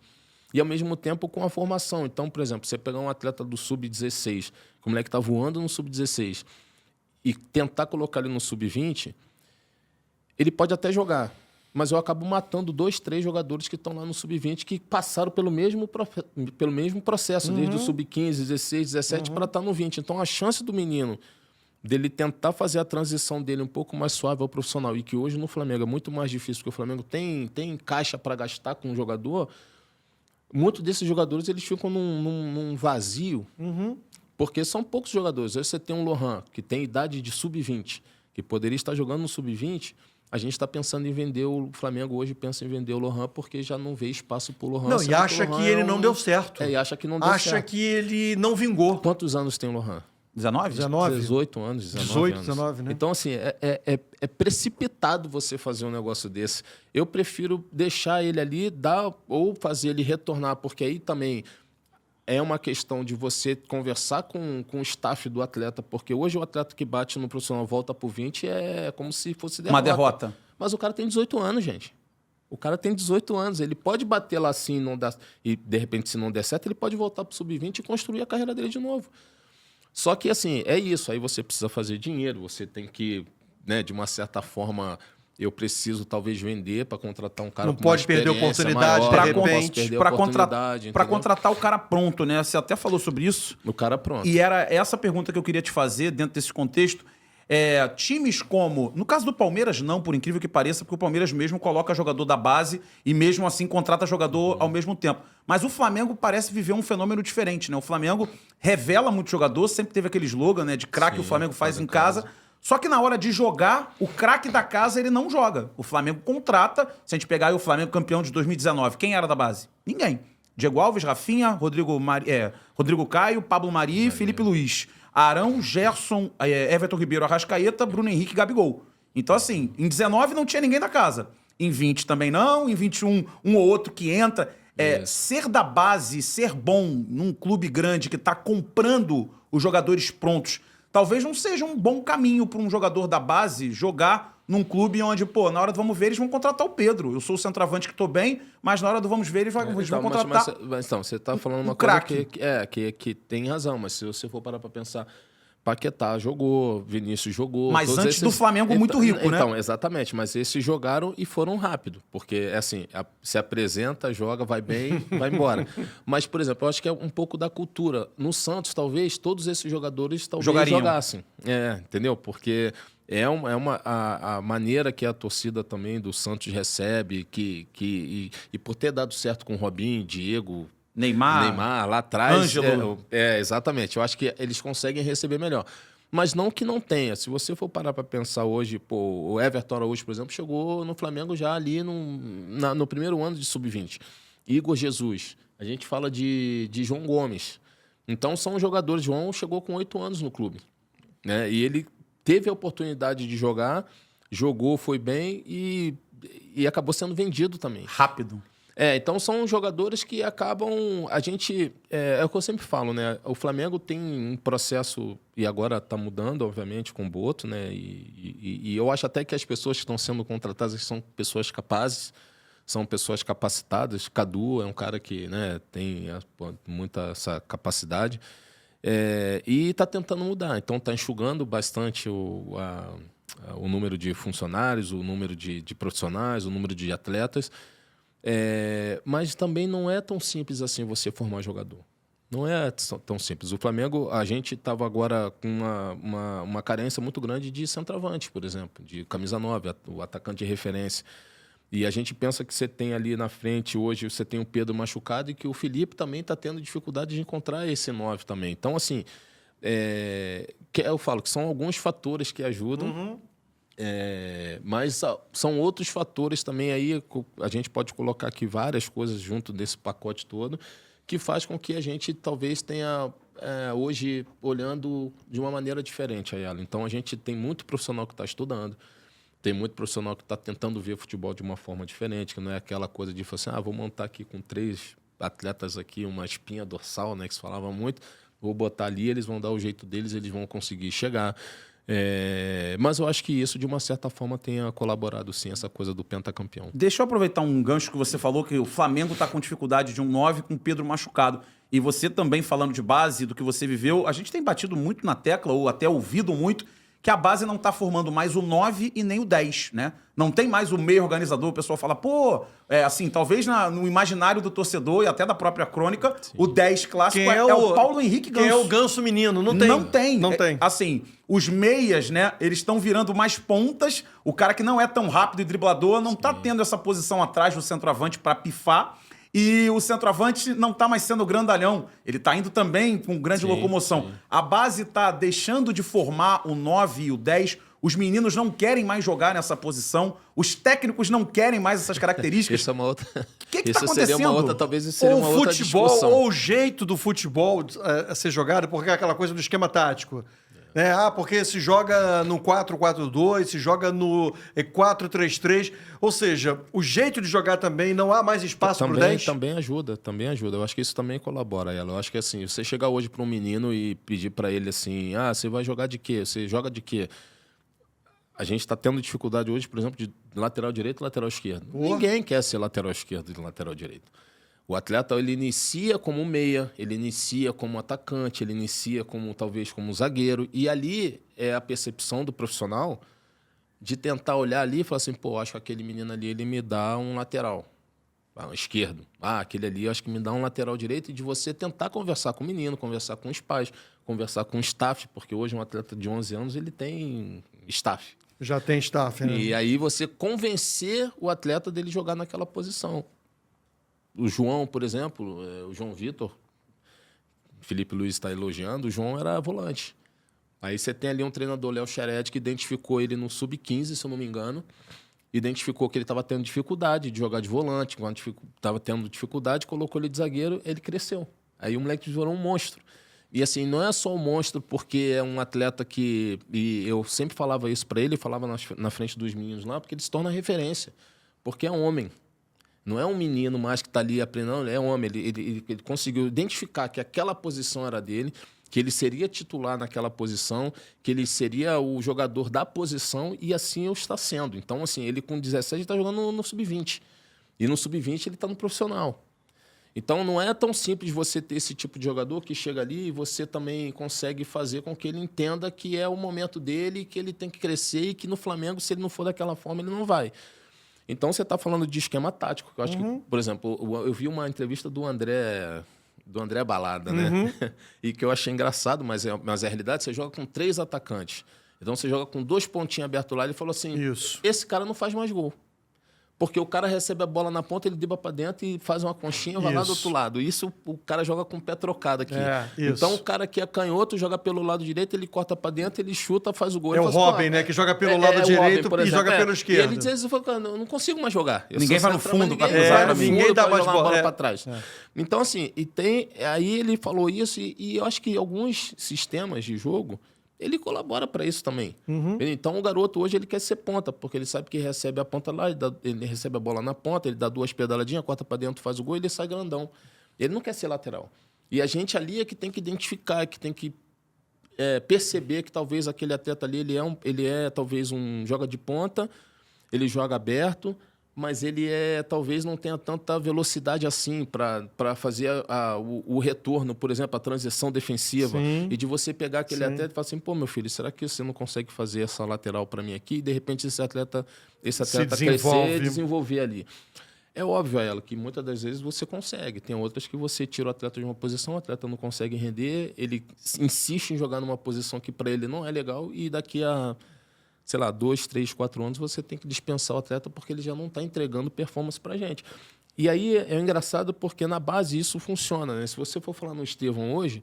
e ao mesmo tempo com a formação. Então, por exemplo, você pegar um atleta do Sub-16, que o moleque está voando no Sub-16, e tentar colocar ele no Sub-20, ele pode até jogar, mas eu acabo matando 2, 3 jogadores que estão lá no Sub-20 que passaram pelo mesmo processo, desde o Sub-15, 16, 17 para estar no 20. Então, a chance do menino dele tentar fazer a transição dele um pouco mais suave ao profissional, e que hoje no Flamengo é muito mais difícil, porque o Flamengo tem caixa para gastar com um jogador. Muitos desses jogadores eles ficam num vazio, porque são poucos jogadores. Aí você tem um Lohan, que tem idade de Sub-20, que poderia estar jogando no Sub-20. A gente está pensando em vender o Flamengo hoje, pensa em vender o Lohan, porque já não vê espaço para o Lohan. Não, e acha que ele não deu certo. E acha que não deu certo. Acha que ele não vingou. Quantos anos tem o Lohan? 19? 18 anos, 18, 19, né? Então, assim, é precipitado você fazer um negócio desse. Eu prefiro deixar ele ali, ou fazer ele retornar, porque aí também é uma questão de você conversar com o staff do atleta, porque hoje o atleta que bate no profissional volta pro 20 é como se fosse derrota. Uma derrota. Mas o cara tem 18 anos, gente. O cara tem 18 anos. Ele pode bater lá assim e, de repente, se não der certo, ele pode voltar pro Sub-20 e construir a carreira dele de novo. Só que, assim, é isso. Aí você precisa fazer dinheiro, você tem que, né, de uma certa forma, eu preciso talvez vender para contratar um cara não com pode perder a oportunidade, maior, de repente. Para contratar o cara pronto, né? Você até falou sobre isso. O cara pronto. E era essa pergunta que eu queria te fazer dentro desse contexto. Times como... No caso do Palmeiras, não, por incrível que pareça, porque o Palmeiras mesmo coloca jogador da base e mesmo assim contrata jogador ao mesmo tempo. Mas o Flamengo parece viver um fenômeno diferente, né? O Flamengo revela muito jogador, sempre teve aquele slogan, né, de craque o Flamengo faz em casa. Só que na hora de jogar, o craque da casa ele não joga. O Flamengo contrata, se a gente pegar aí o Flamengo campeão de 2019, quem era da base? Ninguém. Diego Alves, Rafinha, Rodrigo Caio, Pablo Mari e Felipe Luiz. Arão, Gerson, Everton Ribeiro, Arrascaeta, Bruno Henrique e Gabigol. Então, assim, em 19 não tinha ninguém da casa. Em 20 também não, em 21 um ou outro que entra. Ser da base, ser bom num clube grande que está comprando os jogadores prontos, talvez não seja um bom caminho para um jogador da base jogar num clube onde, na hora do vamos ver, eles vão contratar o Pedro. Eu sou o centroavante que estou bem, mas na hora do vamos ver, eles vão contratar mas você está falando uma coisa que tem razão, mas se você for parar para pensar, Paquetá jogou, Vinícius jogou. Mas antes do Flamengo muito rico, né? Então, exatamente. Mas esses jogaram e foram rápido. Porque, assim, se apresenta, joga, vai bem, vai embora. Mas, por exemplo, eu acho que é um pouco da cultura. No Santos, talvez, todos esses jogadores jogassem. Entendeu? Porque a maneira que a torcida também do Santos recebe, e por ter dado certo com o Robinho, Diego... Neymar lá atrás. Ângelo. Exatamente. Eu acho que eles conseguem receber melhor. Mas não que não tenha. Se você for parar para pensar hoje, o Everton Araújo, por exemplo, chegou no Flamengo já ali no primeiro ano de Sub-20. Igor Jesus. A gente fala de João Gomes. Então, são jogadores. João chegou com 8 anos no clube, né? E ele teve a oportunidade de jogar, jogou, foi bem e acabou sendo vendido também. Rápido. Então são jogadores que acabam... É o que eu sempre falo, né? O Flamengo tem um processo, e agora está mudando, obviamente, com o Boto, né? E eu acho até que as pessoas que estão sendo contratadas são pessoas capazes, são pessoas capacitadas. Cadu é um cara que, né, tem muita essa capacidade. E está tentando mudar. Então está enxugando bastante o número de funcionários, o número de profissionais, o número de atletas. Mas também não é tão simples assim você formar jogador. Não é tão simples. O Flamengo, a gente estava agora com uma carência muito grande de centroavante, por exemplo, de camisa 9, o atacante de referência. E a gente pensa que você tem ali na frente, hoje você tem o Pedro machucado e que o Felipe também está tendo dificuldade de encontrar esse 9 também. Então, assim, eu falo que são alguns fatores que ajudam. Mas são outros fatores também aí, a gente pode colocar aqui várias coisas junto desse pacote todo, que faz com que a gente talvez tenha hoje olhando de uma maneira diferente a ela. Então, a gente tem muito profissional que está estudando, tem muito profissional que está tentando ver futebol de uma forma diferente, que não é aquela coisa de falar assim, vou montar aqui com 3 atletas aqui, uma espinha dorsal, né, que se falava muito, vou botar ali, eles vão dar o jeito deles, eles vão conseguir chegar. Mas eu acho que isso, de uma certa forma, tenha colaborado, sim, essa coisa do pentacampeão. Deixa eu aproveitar um gancho que você falou, que o Flamengo está com dificuldade de um 9 com o Pedro machucado. E você também, falando de base, do que você viveu, a gente tem batido muito na tecla, ou até ouvido muito, que a base não está formando mais o 9 e nem o 10, né? Não tem mais o meio organizador, o pessoal fala, assim, talvez no imaginário do torcedor e até da própria crônica, sim, o 10 clássico é o Paulo Henrique Ganso. Quem é o Ganso menino? Não tem. Não tem. Assim, os meias, né, eles estão virando mais pontas, o cara que não é tão rápido e driblador não está tendo essa posição atrás do centroavante para pifar. E o centroavante não está mais sendo grandalhão. Ele está indo também com grande locomoção. Sim. A base está deixando de formar o 9 e o 10. Os meninos não querem mais jogar nessa posição. Os técnicos não querem mais essas características. Isso é uma outra... O que está acontecendo? Seria uma outra, talvez isso seria uma outra discussão. Ou o jeito do futebol a ser jogado, porque é aquela coisa do esquema tático. Porque se joga no 4-4-2, se joga no 4-3-3. Ou seja, o jeito de jogar também, não há mais espaço para o 10? Também ajuda. Eu acho que isso também colabora. Eu acho que assim, você chegar hoje para um menino e pedir para ele assim, você vai jogar de quê? Você joga de quê? A gente está tendo dificuldade hoje, por exemplo, de lateral direito e lateral esquerdo. Ninguém quer ser lateral esquerdo e lateral direito. O atleta, ele inicia como meia, ele inicia como atacante, ele inicia talvez como zagueiro. E ali é a percepção do profissional de tentar olhar ali e falar assim, acho que aquele menino ali, ele me dá um lateral esquerdo. Aquele ali, acho que me dá um lateral direito. E de você tentar conversar com o menino, conversar com os pais, conversar com o staff, porque hoje um atleta de 11 anos, ele tem staff. Já tem staff, né? E aí você convencer o atleta dele jogar naquela posição. O João, por exemplo, o João Vitor, Felipe Luiz está elogiando, o João era volante. Aí você tem ali um treinador, Léo Xeredi, que identificou ele no Sub-15, se eu não me engano, identificou que ele estava tendo dificuldade de jogar de volante, quando estava tendo dificuldade, colocou ele de zagueiro, ele cresceu. Aí o moleque virou um monstro. E assim, não é só um monstro porque é um atleta que... E eu sempre falava isso para ele, falava na frente dos meninos lá, porque ele se torna referência, porque é homem. Não é um menino mais que está ali aprendendo, é homem. Ele conseguiu identificar que aquela posição era dele, que ele seria titular naquela posição, que ele seria o jogador da posição, e assim o está sendo. Então, assim, ele com 17 está jogando no Sub-20. E no Sub-20 ele está no profissional. Então, não é tão simples você ter esse tipo de jogador que chega ali e você também consegue fazer com que ele entenda que é o momento dele, que ele tem que crescer e que no Flamengo, se ele não for daquela forma, ele não vai. Então, você está falando de esquema tático, que eu acho que, por exemplo, eu vi uma entrevista do André Balada, né? E que eu achei engraçado, mas é a realidade, você joga com 3 atacantes. Então, você joga com 2 pontinhos abertos lá, ele falou assim, esse cara não faz mais gol. Porque o cara recebe a bola na ponta, ele dribla para dentro e faz uma conchinha e vai lá do outro lado. Isso o cara joga com o pé trocado aqui. Então, o cara que é canhoto, joga pelo lado direito, ele corta para dentro, ele chuta, faz o gol. É o Robin, né? Que joga pelo lado direito e joga pelo esquerdo. E ele diz isso, eu não consigo mais jogar. Ninguém vai no fundo para cruzar. Ninguém dá mais bola para trás. Então, assim, aí ele falou isso e eu acho que alguns sistemas de jogo, ele colabora para isso também. Então, o garoto hoje ele quer ser ponta, porque ele sabe que recebe a ponta lá, ele recebe a bola na ponta, ele dá 2 pedaladinhas, corta para dentro, faz o gol e ele sai grandão. Ele não quer ser lateral. E a gente ali é que tem que identificar, que tem que perceber que talvez aquele atleta ali, ele é talvez joga de ponta, ele joga aberto, mas ele talvez não tenha tanta velocidade assim para fazer o retorno, por exemplo, a transição defensiva. Sim. E de você pegar aquele atleta e falar assim, meu filho, será que você não consegue fazer essa lateral para mim aqui? E, de repente, esse atleta crescer e desenvolver ali. É óbvio a ela que muitas das vezes você consegue. Tem outras que você tira o atleta de uma posição, o atleta não consegue render, ele insiste em jogar numa posição que para ele não é legal e daqui a... 2, 3, 4 anos, você tem que dispensar o atleta porque ele já não está entregando performance para a gente. E aí é engraçado porque na base isso funciona, né? Se você for falar no Estevão hoje,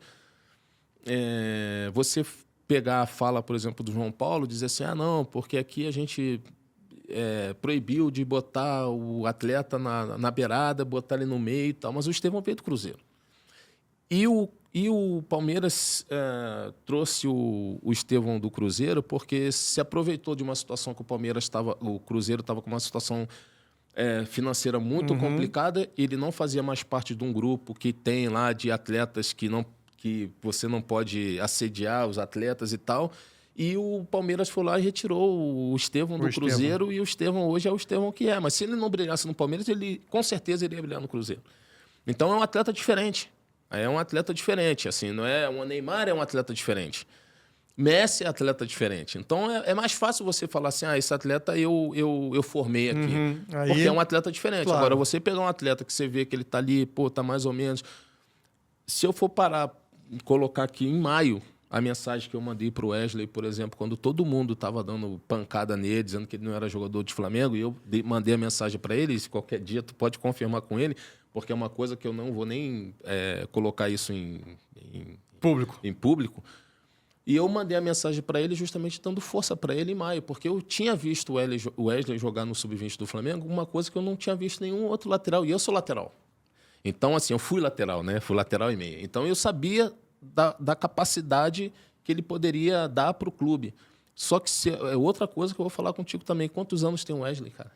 você pegar a fala, por exemplo, do João Paulo, dizer assim, não, porque aqui a gente proibiu de botar o atleta na beirada, botar ele no meio e tal, mas o Estevão veio do Cruzeiro. E o Palmeiras trouxe o Estevão do Cruzeiro porque se aproveitou de uma situação que o Cruzeiro estava com uma situação financeira muito complicada. Ele não fazia mais parte de um grupo que tem lá de atletas que você não pode assediar os atletas e tal. E o Palmeiras foi lá e retirou o Estevão do Cruzeiro, e o Estevão hoje é o Estevão que é. Mas se ele não brilhasse no Palmeiras, ele com certeza iria brilhar no Cruzeiro. Então é um atleta diferente. É um atleta diferente. Assim, não é um Neymar, é um atleta diferente. Messi é atleta diferente. Então é mais fácil você falar assim, esse atleta eu formei aqui. Porque é um atleta diferente. Claro. Agora, você pegar um atleta que você vê que ele tá ali, tá mais ou menos... Se eu for parar, colocar aqui em maio, a mensagem que eu mandei para o Wesley, por exemplo, quando todo mundo estava dando pancada nele, dizendo que ele não era jogador de Flamengo, e eu mandei a mensagem para ele, se qualquer dia tu pode confirmar com ele, porque é uma coisa que eu não vou nem colocar isso em público. E eu mandei a mensagem para ele justamente dando força para ele em maio, porque eu tinha visto o Wesley jogar no Sub-20 do Flamengo, uma coisa que eu não tinha visto nenhum outro lateral, e eu sou lateral. Então, assim, eu fui lateral, né? Fui lateral e meia. Então, eu sabia da capacidade que ele poderia dar para o clube. Só que outra coisa que eu vou falar contigo também. Quantos anos tem o Wesley, cara?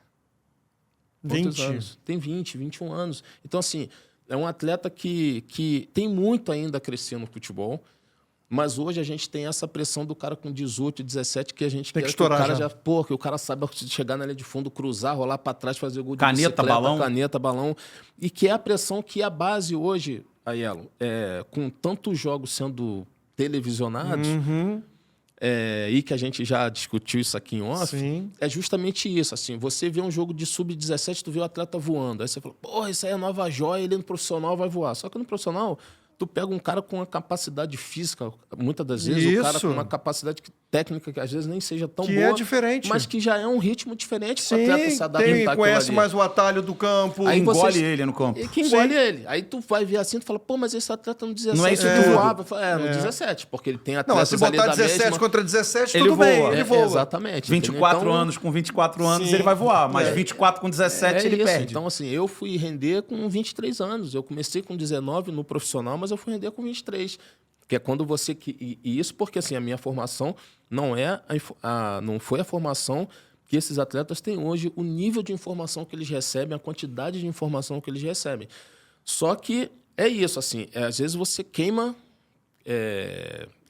20 anos? Tem 20, 21 anos. Então, assim, é um atleta que tem muito ainda a crescer no futebol, mas hoje a gente tem essa pressão do cara com 18, 17, que a gente quer que o cara que o cara sabe chegar na linha de fundo, cruzar, rolar para trás, fazer o gol de caneta, balão. E que é a pressão que a base hoje, Aiello, com tantos jogos sendo televisionados, e que a gente já discutiu isso aqui em off, é justamente isso. Assim, você vê um jogo de sub-17, tu vê o atleta voando. Aí você fala, isso aí é nova joia, ele no profissional vai voar. Só que no profissional, tu pega um cara com uma capacidade física, muitas das vezes, o cara com uma capacidade técnica que às vezes nem seja tão boa. Que é diferente. Mas que já é um ritmo diferente para o atleta se adaptar. Conhece mais o atalho do campo. Aí engole ele no campo. Que engole ele. Aí tu vai ver assim, tu fala, mas esse atleta no 17 não é isso ele voava. No 17, porque ele tem atletas se botar ali 17 mesma... contra 17, ele tudo voa. bem, ele voa. Exatamente. 24 anos, com 24 anos ele vai voar, mas 24 com 17 ele perde. Então, assim, eu fui render com 23 anos. Eu comecei com 19 no profissional, mas eu fui render com 23. Que é quando você... E isso porque, assim, a minha formação não foi a formação que esses atletas têm hoje, o nível de informação que eles recebem, a quantidade de informação que eles recebem. Só que é isso, assim, às vezes você queima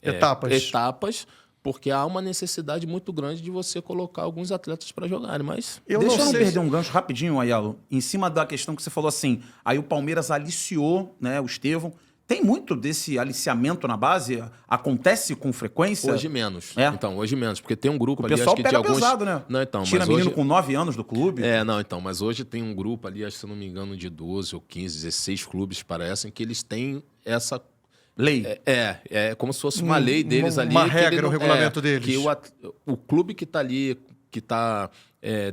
etapas, porque há uma necessidade muito grande de você colocar alguns atletas para jogarem, mas... Deixa eu não perder um gancho rapidinho, Aiello, em cima da questão que você falou assim, aí o Palmeiras aliciou, né, o Estevão. Tem muito desse aliciamento na base? Acontece com frequência? Hoje menos. Então, hoje menos, porque tem um grupo ali, acho que de alguns... pesado, né? Não, então, tira mas menino hoje... com 9 anos do clube. Mas hoje tem um grupo ali, acho que se não me engano, de 12 ou 15, 16 clubes, parecem, que eles têm essa... Lei. É como se fosse uma lei deles ali. Uma regra, um regulamento deles. Que o clube que está ali, que está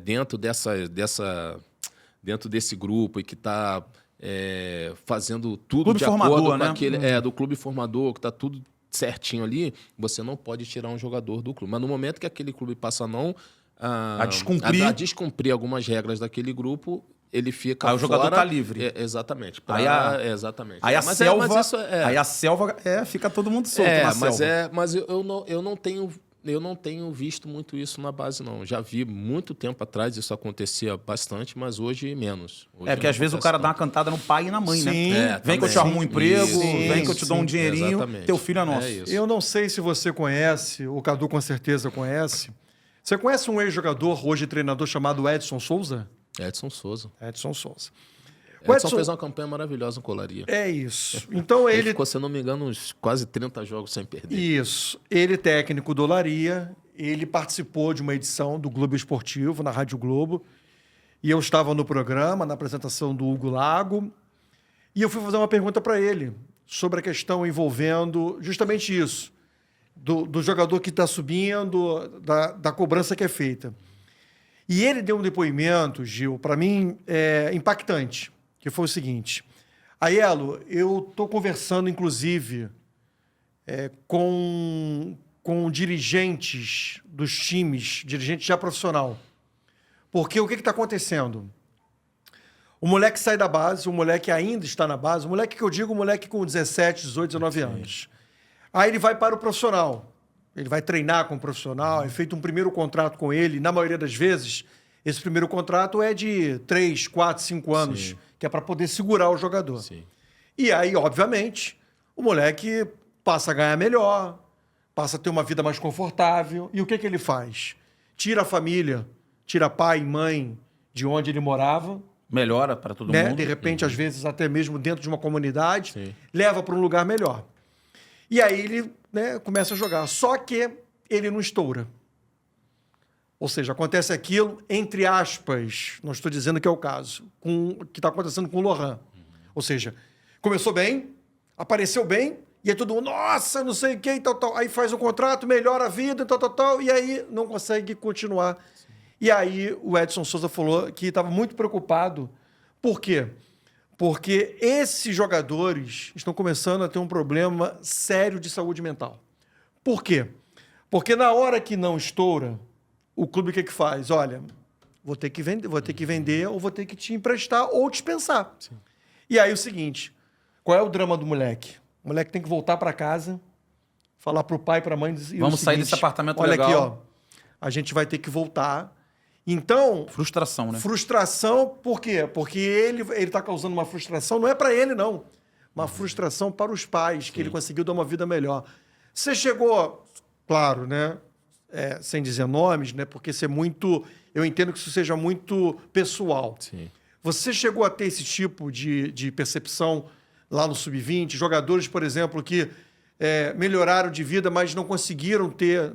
dentro desse grupo e que está... fazendo tudo clube de formador, acordo com né? aquele... do clube formador, que está tudo certinho ali, você não pode tirar um jogador do clube. Mas no momento que aquele clube passa a descumprir algumas regras daquele grupo, ele fica fora. Aí o jogador está livre. Exatamente. Exatamente. Aí a selva fica todo mundo solto na selva. Mas eu não tenho visto muito isso na base, não. Já vi muito tempo atrás, isso acontecia bastante, mas hoje menos. Porque às vezes o cara dá uma cantada no pai e na mãe, né? Vem que eu te arrumo um emprego, vem que eu te dou um dinheirinho, exatamente. Teu filho é nosso. Eu não sei se você conhece, o Cadu com certeza conhece. Você conhece um ex-jogador, hoje treinador, chamado Edson Souza? Edson Souza. O Edson fez uma campanha maravilhosa no Colaria. É isso. Então ele ficou, se eu não me engano, uns quase 30 jogos sem perder. Isso. Ele, técnico do Olaria, ele participou de uma edição do Globo Esportivo, na Rádio Globo, e eu estava no programa, na apresentação do Hugo Lago, e eu fui fazer uma pergunta para ele sobre a questão envolvendo justamente isso, do jogador que está subindo, da cobrança que é feita. E ele deu um depoimento, Gil, para mim, impactante, que foi o seguinte. Aiello, eu estou conversando, inclusive, com dirigentes dos times, dirigentes já profissional. Porque o que está acontecendo? O moleque sai da base, o moleque ainda está na base, o moleque que eu digo, o moleque com 17, 18, 19 anos. Aí ele vai para o profissional. Ele vai treinar com o profissional, é feito um primeiro contrato com ele. Na maioria das vezes, esse primeiro contrato é de 3, 4, 5 anos, Sim. que é para poder segurar o jogador. Sim. E aí, obviamente, o moleque passa a ganhar melhor, passa a ter uma vida mais confortável. E o que ele faz? Tira a família, tira pai e mãe de onde ele morava. Melhora para todo mundo. De repente, às vezes, até mesmo dentro de uma comunidade, Sim. leva para um lugar melhor. E aí ele começa a jogar. Só que ele não estoura. Ou seja, acontece aquilo, entre aspas, não estou dizendo que é o caso, que está acontecendo com o Lohan. Ou seja, começou bem, apareceu bem, e aí todo mundo, nossa, não sei o que, e tal, tal. Aí faz um contrato, melhora a vida, tal, tal, tal, e aí não consegue continuar. Sim. E aí o Edson Souza falou que estava muito preocupado. Por quê? Porque esses jogadores estão começando a ter um problema sério de saúde mental. Por quê? Porque na hora que não estoura, o clube o que faz? Olha, vou ter que vender ou vou ter que te emprestar ou dispensar. Sim. E aí o seguinte, qual é o drama do moleque? O moleque tem que voltar para casa, falar para o pai, para a mãe... Vamos sair desse apartamento olha legal. Olha aqui, ó, a gente vai ter que voltar. Então... Frustração, né? Frustração, por quê? Porque ele está causando uma frustração, não é para ele, não. Uma frustração para os pais, Sim. que ele conseguiu dar uma vida melhor. Você chegou, claro, né? Sem dizer nomes, né? Porque isso é muito... Eu entendo que isso seja muito pessoal. Sim. Você chegou a ter esse tipo de percepção lá no Sub-20? Jogadores, por exemplo, que melhoraram de vida, mas não conseguiram ter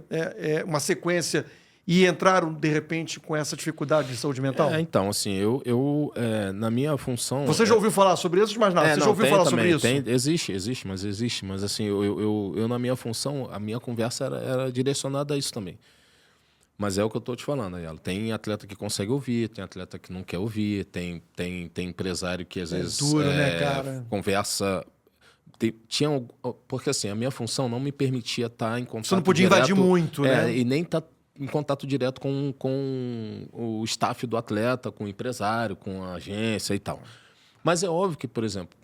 uma sequência e entraram, de repente, com essa dificuldade de saúde mental? Então, assim, eu na minha função... Você já ouviu falar sobre isso? Mas nada, você já ouviu falar sobre isso? Existe, mas assim, eu na minha função, a minha conversa era direcionada a isso também. Mas é o que eu estou te falando, Ayala. Tem atleta que consegue ouvir, tem atleta que não quer ouvir, tem empresário que às vezes duro, né, cara? Conversa... Porque assim, a minha função não me permitia estar em contato. Você não podia direto, invadir muito, né? E nem estar em contato direto com o staff do atleta, com o empresário, com a agência e tal. Mas é óbvio que, por exemplo,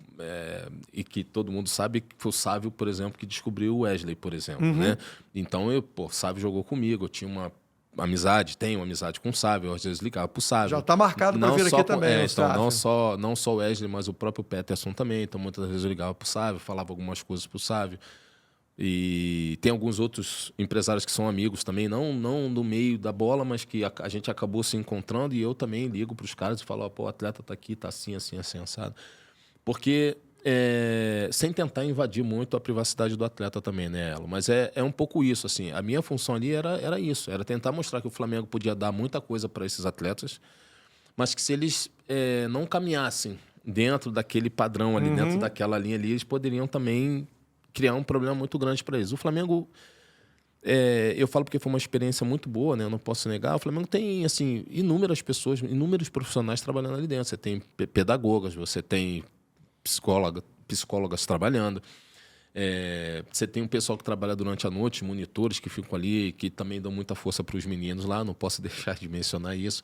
e que todo mundo sabe que foi o Sávio, por exemplo, que descobriu o Wesley, por exemplo. Uhum. Né? Então, o Sávio jogou comigo, eu tinha tenho uma amizade com o Sávio, eu às vezes ligava pro Sávio. Já está marcado para vir aqui também. Então, não só o Wesley, mas o próprio Peterson também. Então, muitas vezes eu ligava pro Sávio, falava algumas coisas pro Sávio. E tem alguns outros empresários que são amigos também, não no meio da bola, mas que a gente acabou se encontrando, e eu também ligo para os caras e falo, pô, o atleta tá aqui, tá assim, assim, assim, assado. Porque, sem tentar invadir muito a privacidade do atleta também, né, Elo? Mas é um pouco isso, assim, a minha função ali era isso, era tentar mostrar que o Flamengo podia dar muita coisa para esses atletas, mas que se eles não caminhassem dentro daquele padrão ali, dentro daquela linha ali, eles poderiam também criar um problema muito grande para eles. O Flamengo, eu falo porque foi uma experiência muito boa, né? Eu não posso negar. O Flamengo tem, assim, inúmeras pessoas, inúmeros profissionais trabalhando ali dentro. Você tem pedagogas, você tem psicólogas trabalhando. Você tem um pessoal que trabalha durante a noite, monitores que ficam ali, que também dão muita força para os meninos lá, não posso deixar de mencionar isso.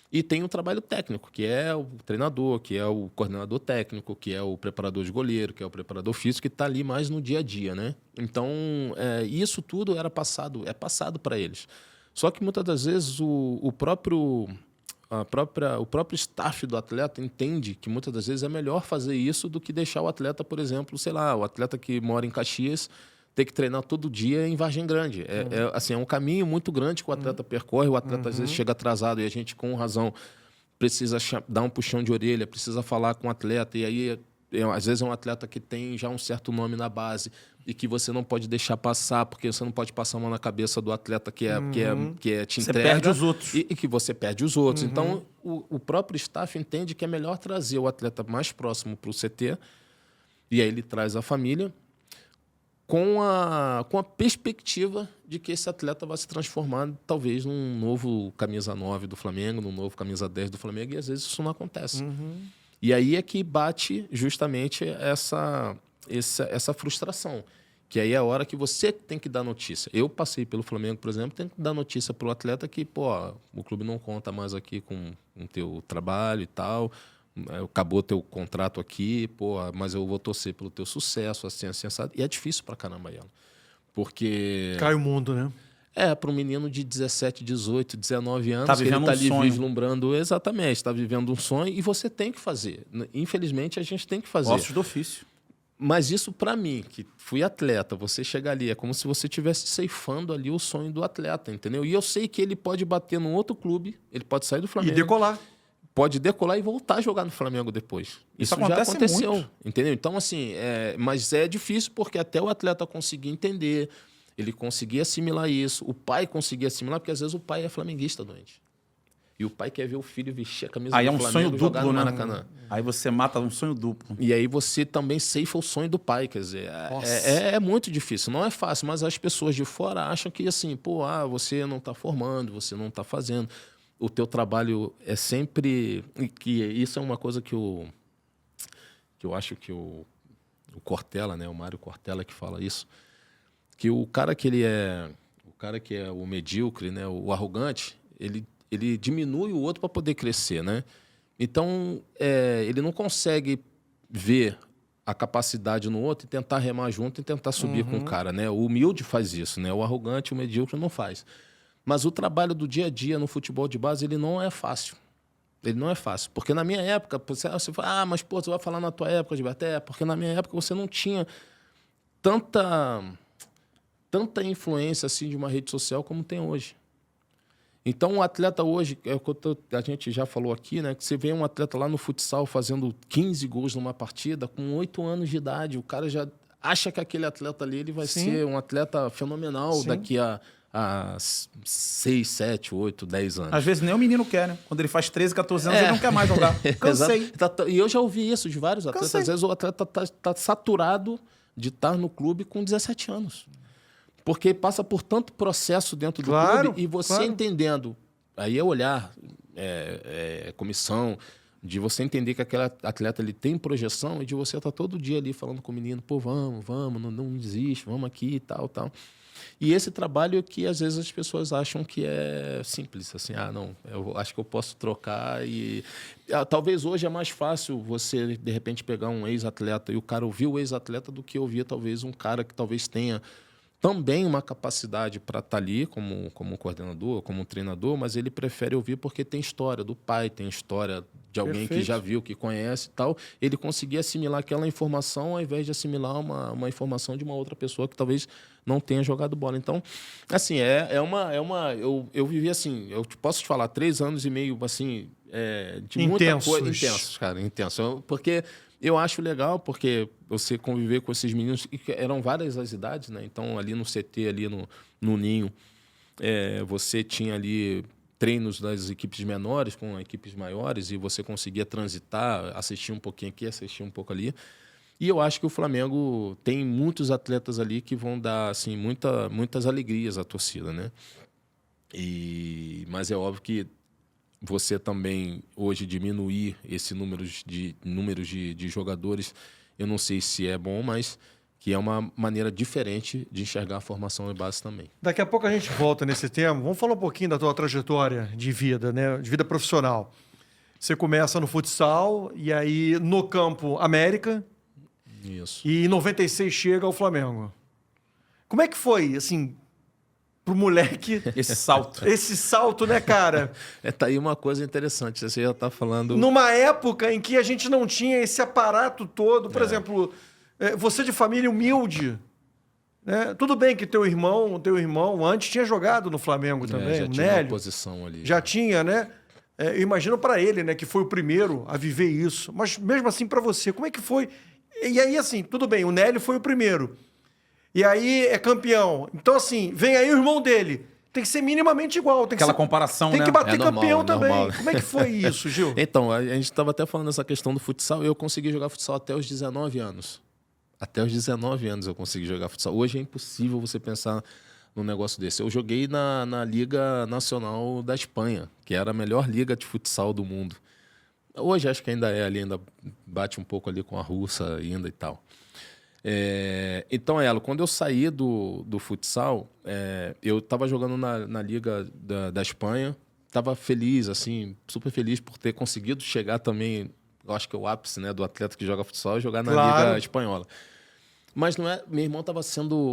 E tem o trabalho técnico, que é o treinador, que é o coordenador técnico, que é o preparador de goleiro, que é o preparador físico, que está ali mais no dia a dia, né? Então, isso tudo é passado para eles. Só que muitas das vezes o próprio staff do atleta entende que muitas das vezes é melhor fazer isso do que deixar o atleta, por exemplo, sei lá, o atleta que mora em Caxias ter que treinar todo dia em Vargem Grande. É um caminho muito grande que o atleta percorre, o atleta às vezes chega atrasado e a gente, com razão, precisa dar um puxão de orelha, precisa falar com o atleta, e aí, às vezes, é um atleta que tem já um certo nome na base e que você não pode deixar passar, porque você não pode passar a mão na cabeça do atleta que te entrega. Você perde os outros. E que você perde os outros. Então, o próprio staff entende que é melhor trazer o atleta mais próximo para o CT, e aí ele traz a família, com a perspectiva de que esse atleta vai se transformar, talvez, num novo camisa 9 do Flamengo, num novo camisa 10 do Flamengo, e às vezes isso não acontece. E aí é que bate justamente essa frustração, que aí é a hora que você tem que dar notícia. Eu passei pelo Flamengo, por exemplo, tenho que dar notícia para o atleta que, o clube não conta mais aqui com o teu trabalho e tal, acabou teu contrato aqui, pô, mas eu vou torcer pelo teu sucesso, assim, assado. E é difícil pra caramba, Yalo. Porque... Cai o mundo, né? Para um menino de 17, 18, 19 anos, tá vivendo ele tá um ali sonho. vislumbrando, exatamente, está vivendo um sonho e você tem que fazer. Infelizmente, a gente tem que fazer. Ossos do ofício. Mas isso, para mim, que fui atleta, você chegar ali, é como se você estivesse ceifando ali o sonho do atleta, entendeu? E eu sei que ele pode bater num outro clube, ele pode sair do Flamengo. E decolar. Pode decolar e voltar a jogar no Flamengo depois. Isso já aconteceu, muito. Entendeu? Então, assim, mas é difícil porque até o atleta conseguir entender, ele conseguir assimilar isso, o pai conseguir assimilar, porque às vezes o pai é flamenguista, doente. E o pai quer ver o filho vestir a camisa Aí do é um Flamengo sonho jogar duplo, no né? Maracanã. Aí você mata um sonho duplo. E aí você também ceifa o sonho do pai, quer dizer, é muito difícil, não é fácil, mas as pessoas de fora acham que assim, pô, você não está formando, você não está fazendo, o teu trabalho é sempre... que isso é uma coisa que eu acho que o Cortella, né, o Mário Cortella que fala isso, que o cara que é o medíocre, né, o arrogante, ele diminui o outro para poder crescer, né? Então, ele não consegue ver a capacidade no outro e tentar remar junto e tentar subir com o cara, né? O humilde faz isso, né? O arrogante, o medíocre não faz. Mas o trabalho do dia a dia no futebol de base, ele não é fácil. Ele não é fácil. Porque na minha época, você fala, mas pô, você vai falar na tua época, Gilberto? Porque na minha época você não tinha tanta influência assim de uma rede social como tem hoje. Então, o atleta hoje, a gente já falou aqui, né, que você vê um atleta lá no futsal fazendo 15 gols numa partida com 8 anos de idade, o cara já acha que aquele atleta ali ele vai ser um atleta fenomenal daqui a 6, 7, 8, 10 anos. Às vezes nem o menino quer, né? Quando ele faz 13, 14 anos, ele não quer mais jogar. Cansei. E eu já ouvi isso de vários atletas. Às vezes o atleta tá saturado de estar no clube com 17 anos. Porque passa por tanto processo dentro do clube e você entendendo, aí é olhar, comissão, de você entender que aquele atleta ele tem projeção e de você estar todo dia ali falando com o menino, pô, vamos, não desiste, vamos aqui e tal. E esse trabalho que às vezes as pessoas acham que é simples, assim, não, eu acho que eu posso trocar e... talvez hoje é mais fácil você, de repente, pegar um ex-atleta e o cara ouvir o ex-atleta do que ouvir talvez um cara que talvez tenha também uma capacidade para estar ali como coordenador, como treinador, mas ele prefere ouvir porque tem história do pai, tem história de alguém que já viu, que conhece e tal. Ele conseguir assimilar aquela informação ao invés de assimilar uma informação de uma outra pessoa que talvez não tenha jogado bola. Então, assim, eu vivi assim, eu posso te falar, 3 anos e meio, assim, de muita coisa. Intensos, cara, intenso. Porque... eu acho legal, porque você conviver com esses meninos, que eram várias as idades, né? Então, ali no CT, ali no Ninho, você tinha ali treinos das equipes menores com equipes maiores e você conseguia transitar, assistir um pouquinho aqui, assistir um pouco ali. E eu acho que o Flamengo tem muitos atletas ali que vão dar assim, muitas alegrias à torcida, né? Mas é óbvio que você também hoje diminuir esse número de jogadores, eu não sei se é bom, mas que é uma maneira diferente de enxergar a formação de base também. Daqui a pouco a gente volta nesse tema. Vamos falar um pouquinho da tua trajetória de vida, né? De vida profissional. Você começa no futsal e aí no campo América. Isso. E em 96 chega ao Flamengo. Como é que foi, assim, pro moleque... esse salto. Esse salto, né, cara? Tá aí uma coisa interessante, você já tá falando... Numa época em que a gente não tinha esse aparato todo, por exemplo, você de família humilde, né? Tudo bem que teu irmão antes tinha jogado no Flamengo também, já o tinha Nélio. uma posição ali. Já tinha, né? Eu imagino para ele, né, que foi o primeiro a viver isso. Mas mesmo assim, para você, como é que foi? E aí, assim, tudo bem, o Nélio foi o primeiro. E aí é campeão. Então, assim, vem aí o irmão dele. Tem que ser minimamente igual. Aquela comparação, tem né? que bater normal, campeão também. normal. Como é que foi isso, Gil? Então, a gente estava até falando dessa questão do futsal. Eu consegui jogar futsal até os 19 anos. Até os 19 anos eu consegui jogar futsal. Hoje é impossível você pensar num negócio desse. Eu joguei na Liga Nacional da Espanha, que era a melhor liga de futsal do mundo. Hoje acho que ainda é ali, ainda bate um pouco ali com a russa ainda e tal. Então, Elo, quando eu saí do futsal, eu estava jogando na Liga da Espanha, estava feliz, assim, super feliz por ter conseguido chegar também eu acho que é o ápice, né, do atleta que joga futsal, é jogar na Claro. Liga Espanhola. Mas não é, meu irmão estava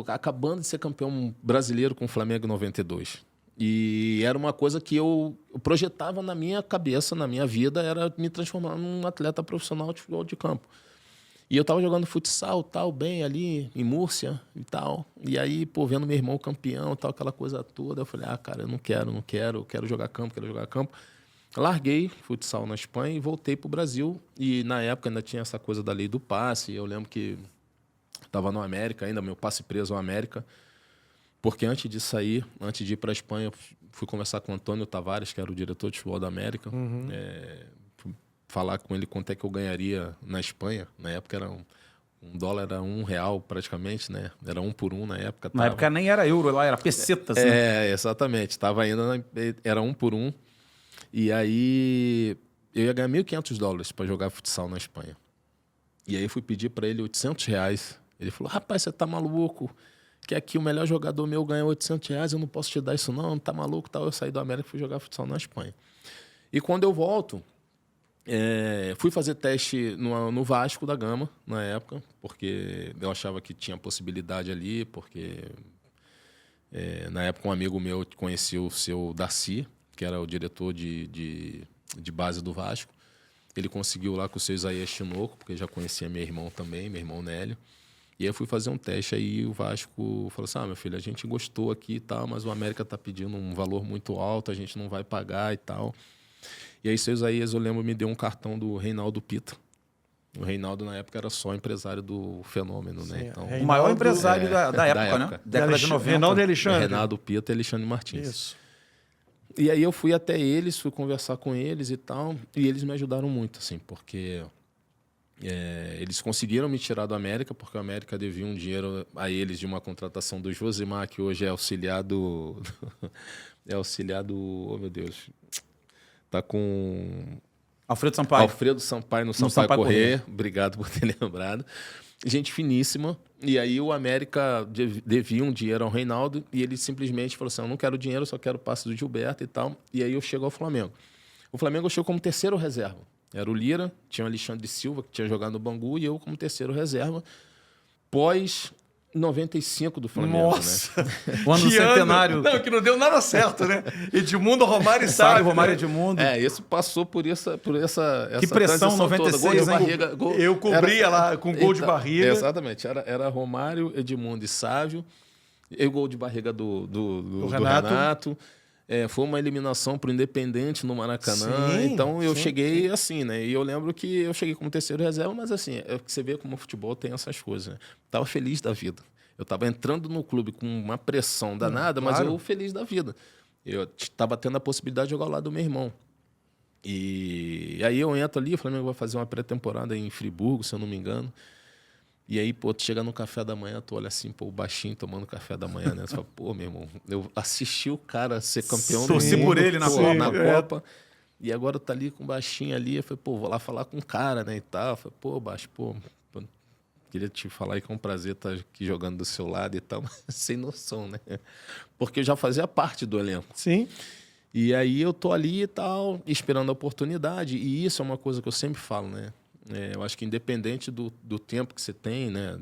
acabando de ser campeão brasileiro com o Flamengo em 92. E era uma coisa que eu projetava na minha cabeça, na minha vida, era me transformar num atleta profissional de futebol de campo. E eu estava jogando futsal, tal, bem ali em Múrcia e tal. E aí, pô, vendo meu irmão campeão, tal, aquela coisa toda, eu falei, cara, eu não quero, eu quero jogar campo, Larguei futsal na Espanha e voltei pro Brasil. E na época ainda tinha essa coisa da lei do passe. Eu lembro que estava no América ainda, meu passe preso ao América. Porque antes de sair, antes de ir para a Espanha, fui conversar com o Antônio Tavares, que era o diretor de futebol da América. Falar com ele quanto é que eu ganharia na Espanha. Na época era um dólar era R$1 praticamente, né? Era 1 por 1 na época. Na época nem era euro, lá era pesetas. Né? Exatamente. Tava ainda era 1 por 1. E aí eu ia ganhar $1.500 para jogar futsal na Espanha. E aí eu fui pedir para ele R$800. Ele falou, rapaz, você tá maluco? Que aqui o melhor jogador meu ganha R$800, eu não posso te dar isso não, tá maluco? Tal. Eu saí do América e fui jogar futsal na Espanha. E quando eu volto, fui fazer teste no Vasco da Gama, na época, porque eu achava que tinha possibilidade ali, porque na época um amigo meu conhecia o seu Darcy, que era o diretor de base do Vasco. Ele conseguiu lá com o seu Isaías Chinoco, porque já conhecia meu irmão também, meu irmão Nélio. E aí eu fui fazer um teste, aí o Vasco falou assim, meu filho, a gente gostou aqui e tal, mas o América tá pedindo um valor muito alto, a gente não vai pagar e tal. E aí, seu Isaías, eu lembro, me deu um cartão do Reinaldo Pita. O Reinaldo, na época, era só empresário do Fenômeno, Sim, né? Então, o maior empresário da época, né? Década de 90. Reinaldo e Alexandre. Reinaldo Pita e Alexandre Martins. Isso. E aí eu fui até eles, fui conversar com eles e tal, e eles me ajudaram muito, assim, porque eles conseguiram me tirar do América, porque o América devia um dinheiro a eles de uma contratação do Josimar, que hoje é auxiliado... oh, meu Deus... Tá com... Alfredo Sampaio. Alfredo Sampaio no Sampaio Corrêa. Obrigado por ter lembrado. Gente finíssima. E aí o América devia um dinheiro ao Reinaldo e ele simplesmente falou assim, eu não quero dinheiro, eu só quero o passe do Gilberto e tal. E aí eu chego ao Flamengo. O Flamengo chegou como terceiro reserva. Era o Lira, tinha o Alexandre Silva, que tinha jogado no Bangu, e eu como terceiro reserva. Pós 95 do Flamengo, Nossa. né? O ano do centenário. Não, que não deu nada certo, né? Edmundo, Romário e Sábio, Sávio. Romário né? Edmundo. Esse passou por essa Que pressão, 96, toda. Gol de hein? barriga, Eu cobria lá com gol de barriga. Exatamente. Era Romário, Edmundo e Sávio. E o gol de barriga do Renato. Foi uma eliminação para o Independente no Maracanã. Sim, então eu sim, cheguei assim, né? E eu lembro que eu cheguei como terceiro reserva, mas assim, você vê como o futebol tem essas coisas, né? Tava feliz da vida. Eu tava entrando no clube com uma pressão danada, mas eu feliz da vida. Eu tava tendo a possibilidade de jogar ao lado do meu irmão. E aí eu entro ali, o Flamengo vai fazer uma pré-temporada em Friburgo, se eu não me engano. E aí, pô, tu chega no café da manhã, tu olha assim, pô, o baixinho tomando café da manhã, né? Tu fala, pô, meu irmão, eu assisti o cara ser campeão do mundo, por ele na Copa. E agora tá ali com o baixinho ali. Eu falei, pô, vou lá falar com o cara, né, e tal. Eu falei, pô, baixo, pô, queria te falar aí que é um prazer estar aqui jogando do seu lado e tal, mas sem noção, né? Porque eu já fazia parte do elenco. Sim. E aí eu tô ali e tal, esperando a oportunidade. E isso é uma coisa que eu sempre falo, né? Eu acho que independente do tempo que você tem, né,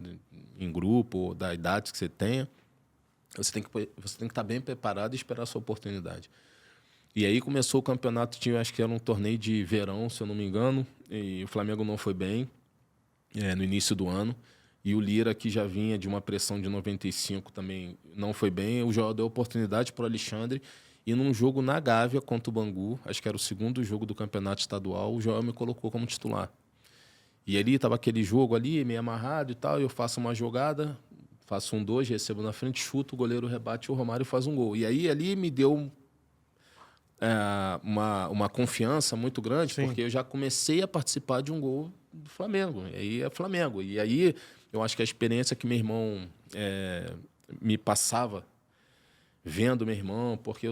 em grupo, ou da idade que você tenha, você tem que estar bem preparado e esperar a sua oportunidade. E aí começou o campeonato, acho que era um torneio de verão, se eu não me engano, e o Flamengo não foi bem no início do ano. E o Lira, que já vinha de uma pressão de 95, também não foi bem. O Joel deu oportunidade para o Alexandre. E num jogo na Gávea contra o Bangu, acho que era o segundo jogo do campeonato estadual, o Joel me colocou como titular. E ali estava aquele jogo ali, meio amarrado e tal, eu faço uma jogada, faço 1-2, recebo na frente, chuto, o goleiro rebate, o Romário faz um gol. E aí ali me deu uma confiança muito grande, Sim. porque eu já comecei a participar de um gol do Flamengo. E aí é Flamengo. E aí eu acho que a experiência que meu irmão me passava, vendo meu irmão, porque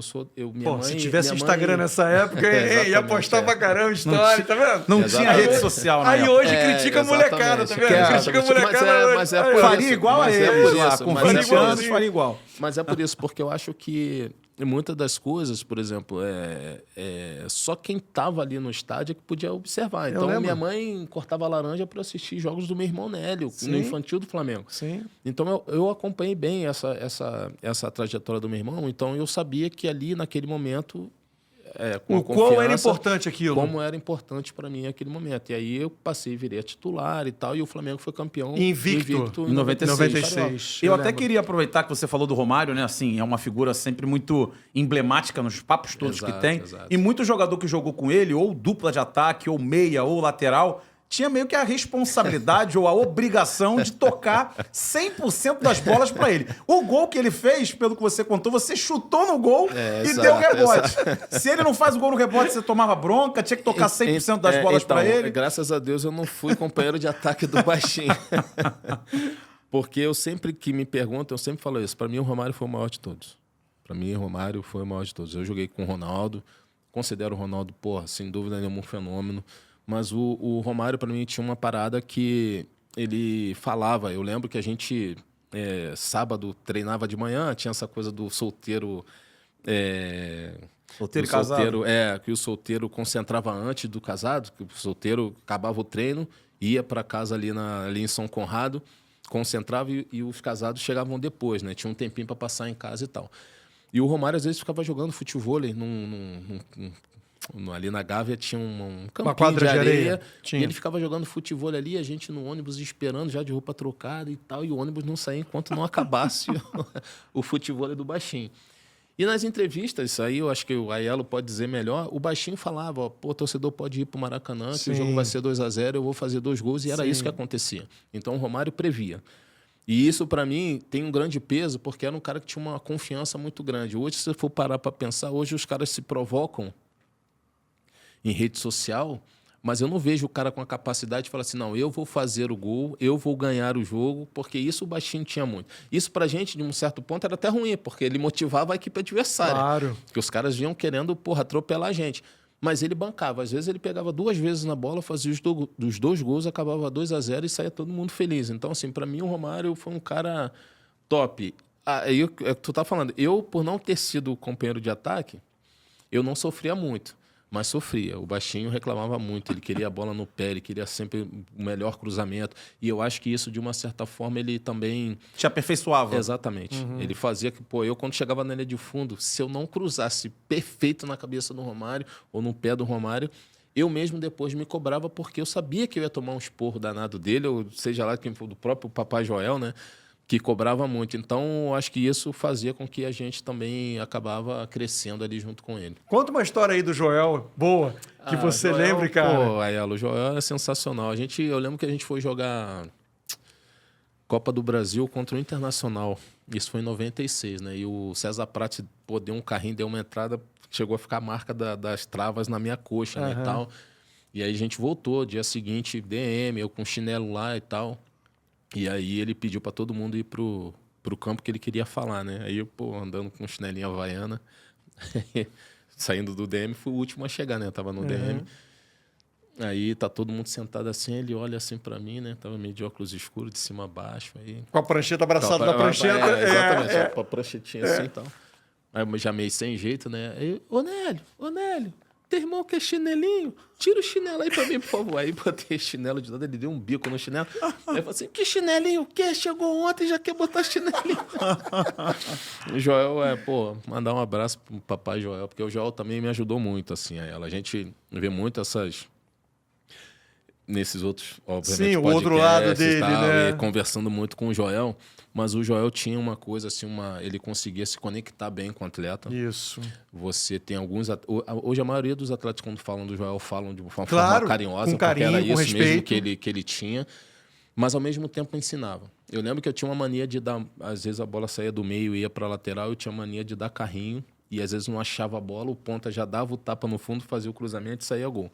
minha mãe... Se tivesse Instagram nessa época, ia postar pra caramba história, tá vendo? Não tinha rede social, né? Aí hoje critica a molecada, tá vendo? Critica a molecada. Mas é por faria isso, igual a eles lá, com 20 anos, faria igual. Mas é por isso, porque eu acho que muitas das coisas, por exemplo, só quem estava ali no estádio é que podia observar. Então, minha mãe cortava laranja para assistir jogos do meu irmão Nélio, no infantil do Flamengo. Sim. Então, eu acompanhei bem essa trajetória do meu irmão. Então, eu sabia que ali, naquele momento... o quão era importante aquilo. Como era importante para mim naquele momento. E aí eu virei a titular e tal, e o Flamengo foi campeão invicto em 96. Eu até queria aproveitar que você falou do Romário, né? Assim, é uma figura sempre muito emblemática nos papos todos que tem. Exato. E muito jogador que jogou com ele, ou dupla de ataque, ou meia, ou lateral, tinha meio que a responsabilidade ou a obrigação de tocar 100% das bolas para ele. O gol que ele fez, pelo que você contou, você chutou no gol e deu rebote. Se ele não faz o gol no rebote, você tomava bronca, tinha que tocar 100% das bolas para ele. Graças a Deus eu não fui companheiro de ataque do Baixinho. Porque eu sempre que me perguntam, eu sempre falo isso. Para mim, o Romário foi o maior de todos. Para mim, o Romário foi o maior de todos. Eu joguei com o Ronaldo, considero o Ronaldo, sem dúvida nenhuma, um fenômeno. Mas o Romário, para mim, tinha uma parada que ele falava. Eu lembro que a gente, sábado, treinava de manhã, tinha essa coisa do solteiro... solteiro e casado. Que o solteiro concentrava antes do casado, que o solteiro acabava o treino, ia para casa ali em São Conrado, concentrava e os casados chegavam depois, né? Tinha um tempinho para passar em casa e tal. E o Romário, às vezes, ficava jogando futevôlei ali na Gávea tinha um campinho uma quadra de areia. E ele ficava jogando futevôlei ali, a gente no ônibus esperando, já de roupa trocada e tal, e o ônibus não saía enquanto não acabasse o futevôlei do Baixinho. E nas entrevistas, isso aí eu acho que o Aiello pode dizer melhor, o Baixinho falava, o torcedor pode ir pro Maracanã, que o jogo vai ser 2-0, eu vou fazer 2 gols, e era isso que acontecia. Então o Romário previa. E isso, para mim, tem um grande peso, porque era um cara que tinha uma confiança muito grande. Hoje, se você for parar para pensar, hoje os caras se provocam em rede social, mas eu não vejo o cara com a capacidade de falar assim, não, eu vou fazer o gol, eu vou ganhar o jogo, porque isso o Baixinho tinha muito. Isso pra gente, de um certo ponto, era até ruim, porque ele motivava a equipe adversária. Claro. Porque os caras vinham querendo, atropelar a gente. Mas ele bancava. Às vezes ele pegava 2 vezes na bola, fazia os 2 gols, acabava 2-0 e saía todo mundo feliz. Então, assim, para mim o Romário foi um cara top. Tu tá falando, eu, por não ter sido companheiro de ataque, eu não sofria muito. Mas sofria. O Baixinho reclamava muito. Ele queria a bola no pé, ele queria sempre o melhor cruzamento. E eu acho que isso, de uma certa forma, ele também... te aperfeiçoava. Exatamente. Ele fazia que, eu quando chegava na linha de fundo, se eu não cruzasse perfeito na cabeça do Romário ou no pé do Romário, eu mesmo depois me cobrava porque eu sabia que eu ia tomar um esporro danado dele, ou seja lá quem for, do próprio Papai Joel, né? Que cobrava muito. Então, acho que isso fazia com que a gente também acabava crescendo ali junto com ele. Conta uma história aí do Joel, boa, que você Joel, lembre, cara. Aiello, o Joel é sensacional. Eu lembro que a gente foi jogar Copa do Brasil contra o Internacional. Isso foi em 96, né? E o César Prates deu um carrinho, deu uma entrada, chegou a ficar a marca das travas na minha coxa, né, e tal. E aí a gente voltou, dia seguinte, DM, eu com chinelo lá e tal. E aí ele pediu para todo mundo ir pro campo que ele queria falar, né? Aí eu, andando com chinelinha havaiana, saindo do DM, fui o último a chegar, né? Eu tava no DM. Aí tá todo mundo sentado assim, ele olha assim para mim, né? Tava meio de óculos escuros, de cima a baixo. Aí... com a prancheta abraçada na prancheta. Exatamente, com a pranchetinha assim e tal. Aí eu já meio sem jeito, né? Aí, ô Nélio, teu irmão quer chinelinho? Tira o chinelo aí pra mim, por favor. Aí botei chinelo de lado, ele deu um bico no chinelo. Aí eu falei assim, que chinelinho? O quê? Chegou ontem e já quer botar chinelinho. O Joel, mandar um abraço pro papai Joel, porque o Joel também me ajudou muito, assim, a gente vê muito nesses outros, obviamente, sim, o outro lado dele, tal, né? Conversando muito com o Joel, mas o Joel tinha uma coisa assim, ele conseguia se conectar bem com o atleta. Isso. Você tem alguns... Hoje a maioria dos atletas, quando falam do Joel, falam de uma forma carinhosa, com carinho, porque era com isso respeito. mesmo que ele tinha, mas ao mesmo tempo ensinava. Eu lembro que eu tinha uma mania de dar... Às vezes a bola saía do meio e ia para a lateral, eu tinha mania de dar carrinho, e às vezes não achava a bola, o ponta já dava o tapa no fundo, fazia o cruzamento e saía gol.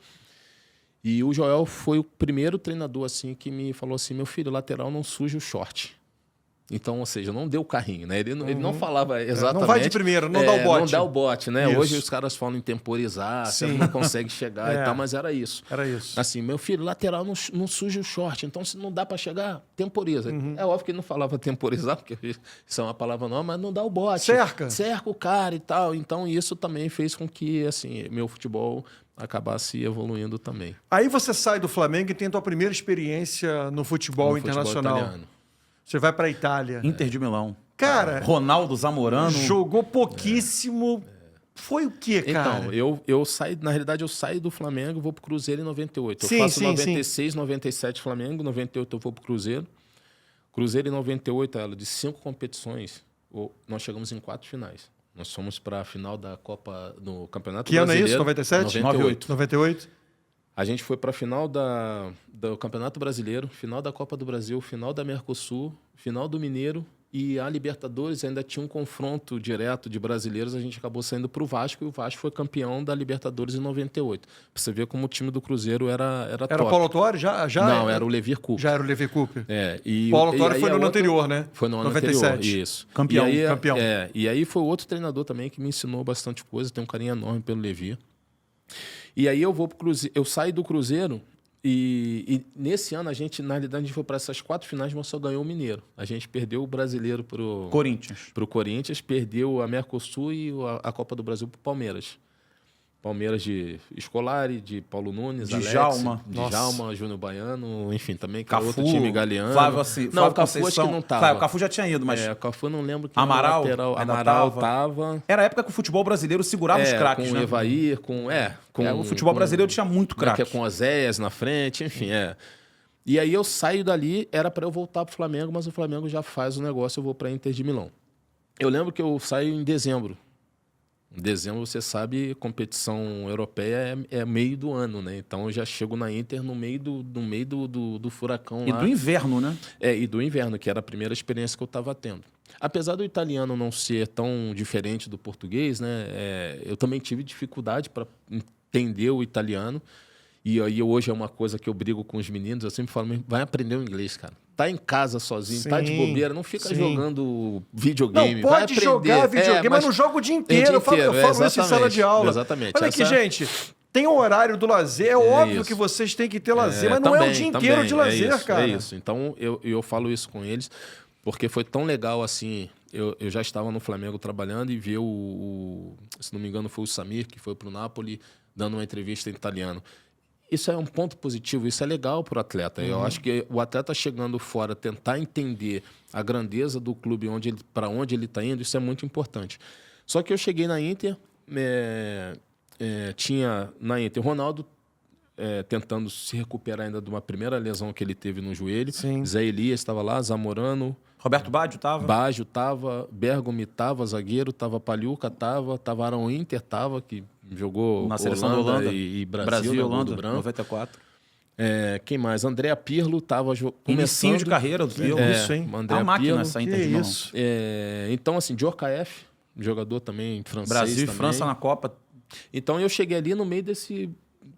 E o Joel foi o primeiro treinador assim que me falou assim, meu filho, lateral não suja o short. Então, ou seja, não deu o carrinho, né? Ele não falava exatamente... Não vai de primeira, não dá o bote. Não dá o bote, né? Isso. Hoje os caras falam em temporizar, você não consegue chegar e tal, mas era isso. Era isso. Assim, meu filho, lateral não suja o short, então se não dá para chegar, temporiza. É óbvio que ele não falava temporizar, porque isso é uma palavra nova, mas não dá o bote. Cerca o cara e tal. Então isso também fez com que, assim, meu futebol acabasse evoluindo também. Aí você sai do Flamengo e tem a tua primeira experiência no futebol internacional. Italiano. Você vai para a Itália. Inter de Milão. Cara... Ronaldo Zamorano. Jogou pouquíssimo. Foi o quê, cara? Então, eu saí... Na realidade, eu saí do Flamengo e vou pro Cruzeiro em 98. Eu faço 96, 97 Flamengo, 98 eu vou pro Cruzeiro. Cruzeiro em 98, ela de 5 competições, nós chegamos em 4 finais. Nós fomos para a final da Copa no Campeonato Brasileiro. Que ano é isso? 97? 98. A gente foi para a final do Campeonato Brasileiro, final da Copa do Brasil, final da Mercosul, final do Mineiro e a Libertadores ainda tinha um confronto direto de brasileiros. A gente acabou saindo para o Vasco e o Vasco foi campeão da Libertadores em 98. Para você ver como o time do Cruzeiro era top. Era o Paulo Autuori? Não, era o Levir Cooper. Já era o Levir Cooper. E Paulo Autuori foi no ano anterior, né? Foi no ano 97. anterior, isso. Campeão. E aí foi outro treinador também que me ensinou bastante coisa, tenho um carinho enorme pelo Levir. E aí eu vou pro Cruzeiro, eu saio do Cruzeiro e nesse ano na realidade, a gente foi para essas 4 finais, mas só ganhou o Mineiro. A gente perdeu o Brasileiro pro Corinthians, perdeu a Mercosul e a Copa do Brasil pro Palmeiras. Palmeiras de Scolari, de Paulo Nunes, Djalma, Júnior Baiano, enfim, também que Cafu, outro time galeano. Flávio o Cafu acho que não tava. O Cafu já tinha ido, mas... o Cafu não lembro que Amaral, lateral. Amaral tava. Era a época que o futebol brasileiro segurava os craques, com né? O Evair, o futebol brasileiro tinha muito craque. Com Oséias na frente, enfim, E aí eu saio dali, era para eu voltar pro Flamengo, mas o Flamengo já faz o negócio, eu vou para Inter de Milão. Eu lembro que eu saio em dezembro. Em dezembro, você sabe, competição europeia é meio do ano, né? Então eu já chego na Inter no meio do furacão lá. E do inverno, né? E do inverno, que era a primeira experiência que eu estava tendo. Apesar do italiano não ser tão diferente do português, né? Eu também tive dificuldade para entender o italiano. E aí hoje é uma coisa que eu brigo com os meninos, eu sempre falo, vai aprender o inglês, cara. Tá em casa sozinho, tá de bobeira, não fica jogando videogame. Não, pode jogar videogame, mas não joga o dia inteiro. Eu falo isso em sala de aula. Exatamente. Olha aqui, gente, tem o horário do lazer, é óbvio que vocês têm que ter lazer, mas não é o dia inteiro de lazer, cara. É isso, então eu falo isso com eles, porque foi tão legal assim, eu já estava no Flamengo trabalhando e vi se não me engano foi o Samir, que foi pro Napoli, dando uma entrevista em italiano. Isso é um ponto positivo, isso é legal para o atleta. Eu acho que o atleta chegando fora, tentar entender a grandeza do clube, para onde ele está indo, isso é muito importante. Só que eu cheguei na Inter, tinha na Inter o Ronaldo tentando se recuperar ainda de uma primeira lesão que ele teve no joelho. Sim. Zé Elias estava lá, Zamorano. Roberto Baggio estava? Baggio estava, Bergomi estava, zagueiro, estava Paliuca, estava Arão Inter, que jogou na seleção da Holanda e Brasil Holanda, 94. Quem mais? André Pirlo estava começando de carreira do Pirlo. Isso, hein? A máquina essa Inter de Milão. Então, assim, Djorkaeff, jogador também francês. Brasil e também. França na Copa. Então, eu cheguei ali no meio desse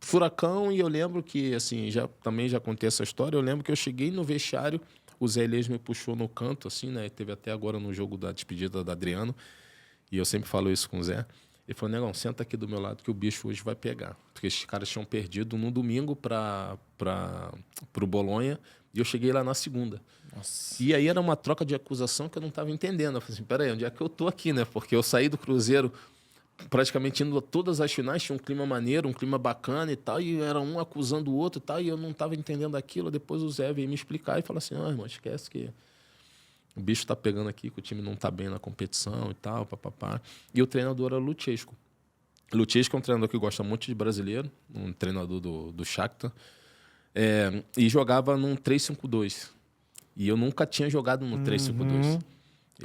furacão e eu lembro que, assim, também já contei essa história, eu lembro que eu cheguei no vestiário, o Zé Elias me puxou no canto, assim, né? Teve até agora no jogo da despedida da Adriano, e eu sempre falo isso com o Zé. Ele falou, negão, senta aqui do meu lado que o bicho hoje vai pegar. Porque esses caras tinham perdido no domingo pro Bolonha e eu cheguei lá na segunda. Nossa. E aí era uma troca de acusação que eu não estava entendendo. Eu falei assim, peraí, onde é que eu tô aqui, né? Porque eu saí do Cruzeiro praticamente indo a todas as finais, tinha um clima maneiro, um clima bacana e tal, e era um acusando o outro e tal, e eu não estava entendendo aquilo. Depois o Zé veio me explicar e falou assim, irmão, esquece que o bicho tá pegando aqui, que o time não tá bem na competição e tal, papapá. E o treinador era o Luchesco. Luchesco é um treinador que gosta muito de brasileiro, um treinador do Shakhtar, e jogava num 3-5-2. E eu nunca tinha jogado no 3-5-2.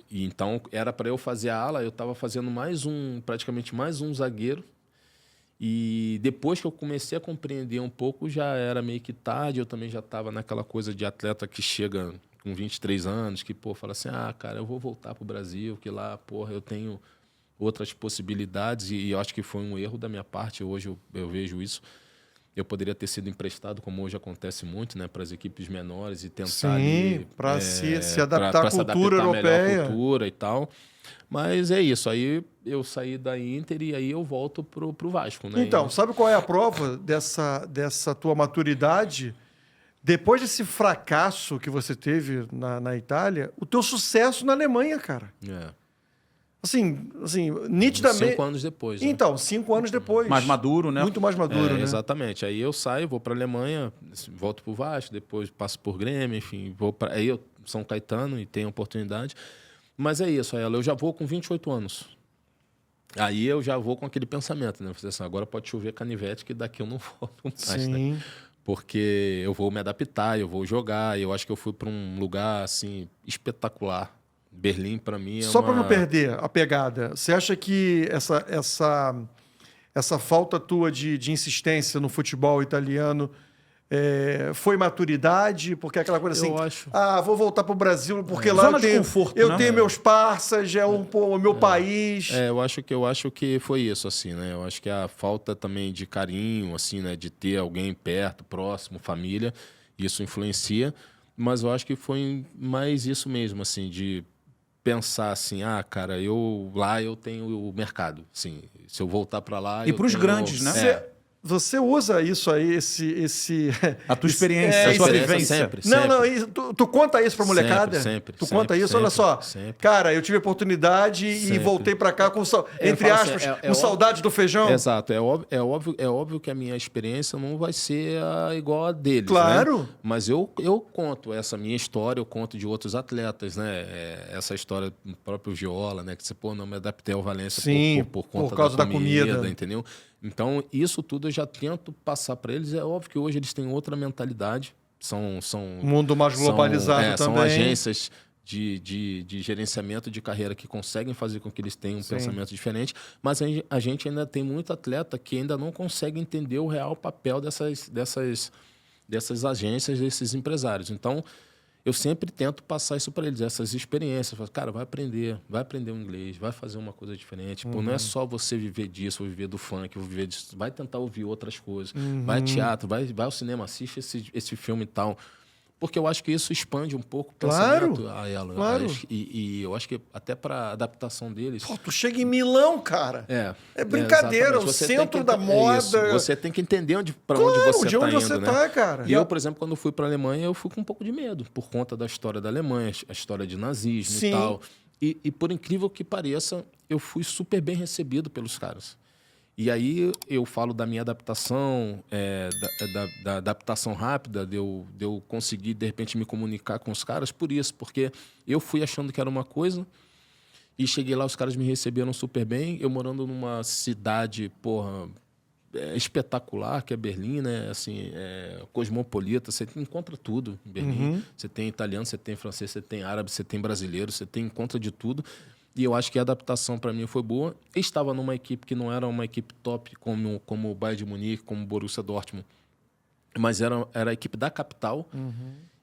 E então era para eu fazer a ala, eu estava fazendo praticamente mais um zagueiro. E depois que eu comecei a compreender um pouco, já era meio que tarde, eu também já estava naquela coisa de atleta que chega com 23 anos, que, fala assim, cara, eu vou voltar pro Brasil, que lá, eu tenho outras possibilidades, e eu acho que foi um erro da minha parte, hoje eu vejo isso. Eu poderia ter sido emprestado, como hoje acontece muito, né, para as equipes menores e tentar Sim, para se adaptar à cultura europeia. Melhor à cultura e tal. Mas é isso. Aí eu saí da Inter e aí eu volto pro Vasco, né? Então, sabe qual é a prova dessa tua maturidade? Depois desse fracasso que você teve na Itália, o teu sucesso na Alemanha, cara. Assim, nitidamente... 5 anos depois. Né? Então, 5 anos depois. Mais maduro, né? Muito mais maduro, né? Exatamente. Aí eu saio, vou para a Alemanha, volto pro Vasco, depois passo por Grêmio, enfim, aí eu São Caetano e tenho oportunidade. Mas é isso, eu já vou com 28 anos. Aí eu já vou com aquele pensamento, né? Assim, agora pode chover canivete que daqui eu não volto mais, né? Porque eu vou me adaptar, eu vou jogar. Eu acho que eu fui para um lugar assim espetacular. Berlim para mim é Só para não perder a pegada, você acha que essa falta tua de insistência no futebol italiano foi maturidade? Porque aquela coisa assim, eu acho. Vou voltar para o Brasil porque lá eu tenho meus parceiros, o meu país. Eu acho que foi isso, assim, né? Eu acho que a falta também de carinho, assim, né? De ter alguém perto, próximo, família, isso influencia. Mas eu acho que foi mais isso mesmo, assim, de pensar assim, cara, lá eu tenho o mercado, assim, se eu voltar para lá... E para os grandes, né? Você usa isso aí, a tua experiência, a sua vivência. Sempre. Tu conta isso pra molecada? Sempre. Tu conta isso? Olha só, cara, eu tive a oportunidade e voltei pra cá com, entre aspas, com saudade do feijão. Exato. É óbvio que a minha experiência não vai ser igual a deles, claro. Né? Mas eu conto essa minha história, eu conto de outros atletas, né? Essa história do próprio Viola, né? Que você, não me adaptei ao Valência por conta por causa da comida, entendeu? Então, isso tudo eu já tento passar para eles. É óbvio que hoje eles têm outra mentalidade. São mundo mais globalizado também. São agências de gerenciamento de carreira que conseguem fazer com que eles tenham um pensamento diferente. Mas a gente ainda tem muito atleta que ainda não consegue entender o real papel dessas agências, desses empresários. Então, eu sempre tento passar isso para eles, essas experiências. Cara, vai aprender um inglês, vai fazer uma coisa diferente. Pô, não é só você viver disso, ou viver do funk, ou viver disso. Vai tentar ouvir outras coisas. Vai ao teatro, vai ao cinema, assiste esse filme e tal. Porque eu acho que isso expande um pouco o pensamento a ela. Claro. E eu acho que até para adaptação deles... Pô, tu chega em Milão, cara. É brincadeira, o centro da moda. Você tem que entender para onde você está indo, você tá, cara. E eu, por exemplo, quando fui para a Alemanha, eu fui com um pouco de medo, por conta da história da Alemanha, a história de nazismo e tal. E por incrível que pareça, eu fui super bem recebido pelos caras. E aí eu falo da minha adaptação, da adaptação rápida, de eu conseguir, de repente, me comunicar com os caras por isso, porque eu fui achando que era uma coisa e cheguei lá, os caras me receberam super bem, eu morando numa cidade, espetacular, que é Berlim, né? Assim, cosmopolita, você encontra tudo em Berlim. Você tem italiano, você tem francês, você tem árabe, você tem brasileiro, você encontra de tudo. E eu acho que a adaptação para mim foi boa. Eu estava numa equipe que não era uma equipe top como o Bayern de Munique, como o Borussia Dortmund, mas era a equipe da capital.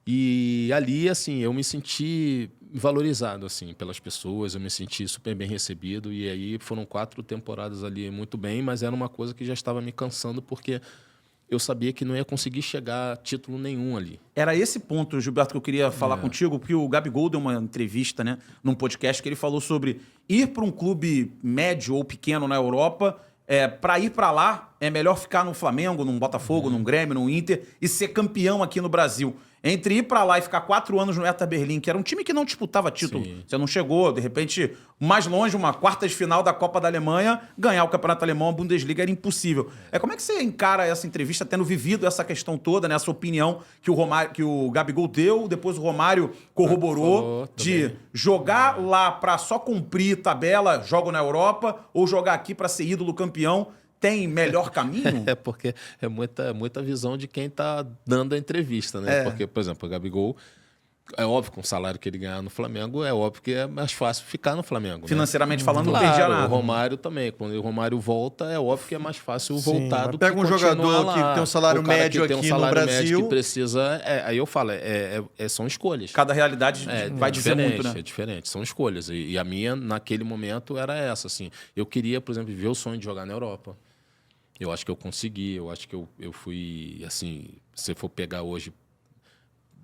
E ali, assim, eu me senti valorizado, assim, pelas pessoas, eu me senti super bem recebido. E aí foram 4 temporadas ali muito bem, mas era uma coisa que já estava me cansando, porque eu sabia que não ia conseguir chegar a título nenhum ali. Era esse ponto, Gilberto, que eu queria falar contigo, porque o Gabigol deu uma entrevista, né, num podcast que ele falou sobre ir para um clube médio ou pequeno na Europa. Para ir para lá, é melhor ficar no Flamengo, num Botafogo, num Grêmio, num Inter e ser campeão aqui no Brasil. Entre ir para lá e ficar 4 anos no Hertha Berlim, que era um time que não disputava título. Sim. Você não chegou, de repente, mais longe, uma quarta de final da Copa da Alemanha, ganhar o Campeonato Alemão, a Bundesliga, era impossível. Como é que você encara essa entrevista, tendo vivido essa questão toda, né, essa opinião que o Gabigol deu, depois o Romário corroborou, de jogar lá para só cumprir tabela, jogo na Europa, ou jogar aqui para ser ídolo campeão? Tem melhor caminho? Porque é muita visão de quem está dando a entrevista, né? Porque, por exemplo, o Gabigol, é óbvio, com o salário que ele ganhar no Flamengo, é óbvio que é mais fácil ficar no Flamengo. Financeiramente falando, claro, não perdia nada. O Romário também. Quando o Romário volta, é óbvio que é mais fácil voltar do que pega um jogador lá. que tem um salário médio aqui no Brasil. Que precisa... aí eu falo, são escolhas. Cada realidade vai dizer muito, né? É diferente, são escolhas. E a minha, naquele momento, era essa, assim. Eu queria, por exemplo, viver o sonho de jogar na Europa. Eu acho que eu consegui, eu acho que eu fui, assim, se for pegar hoje,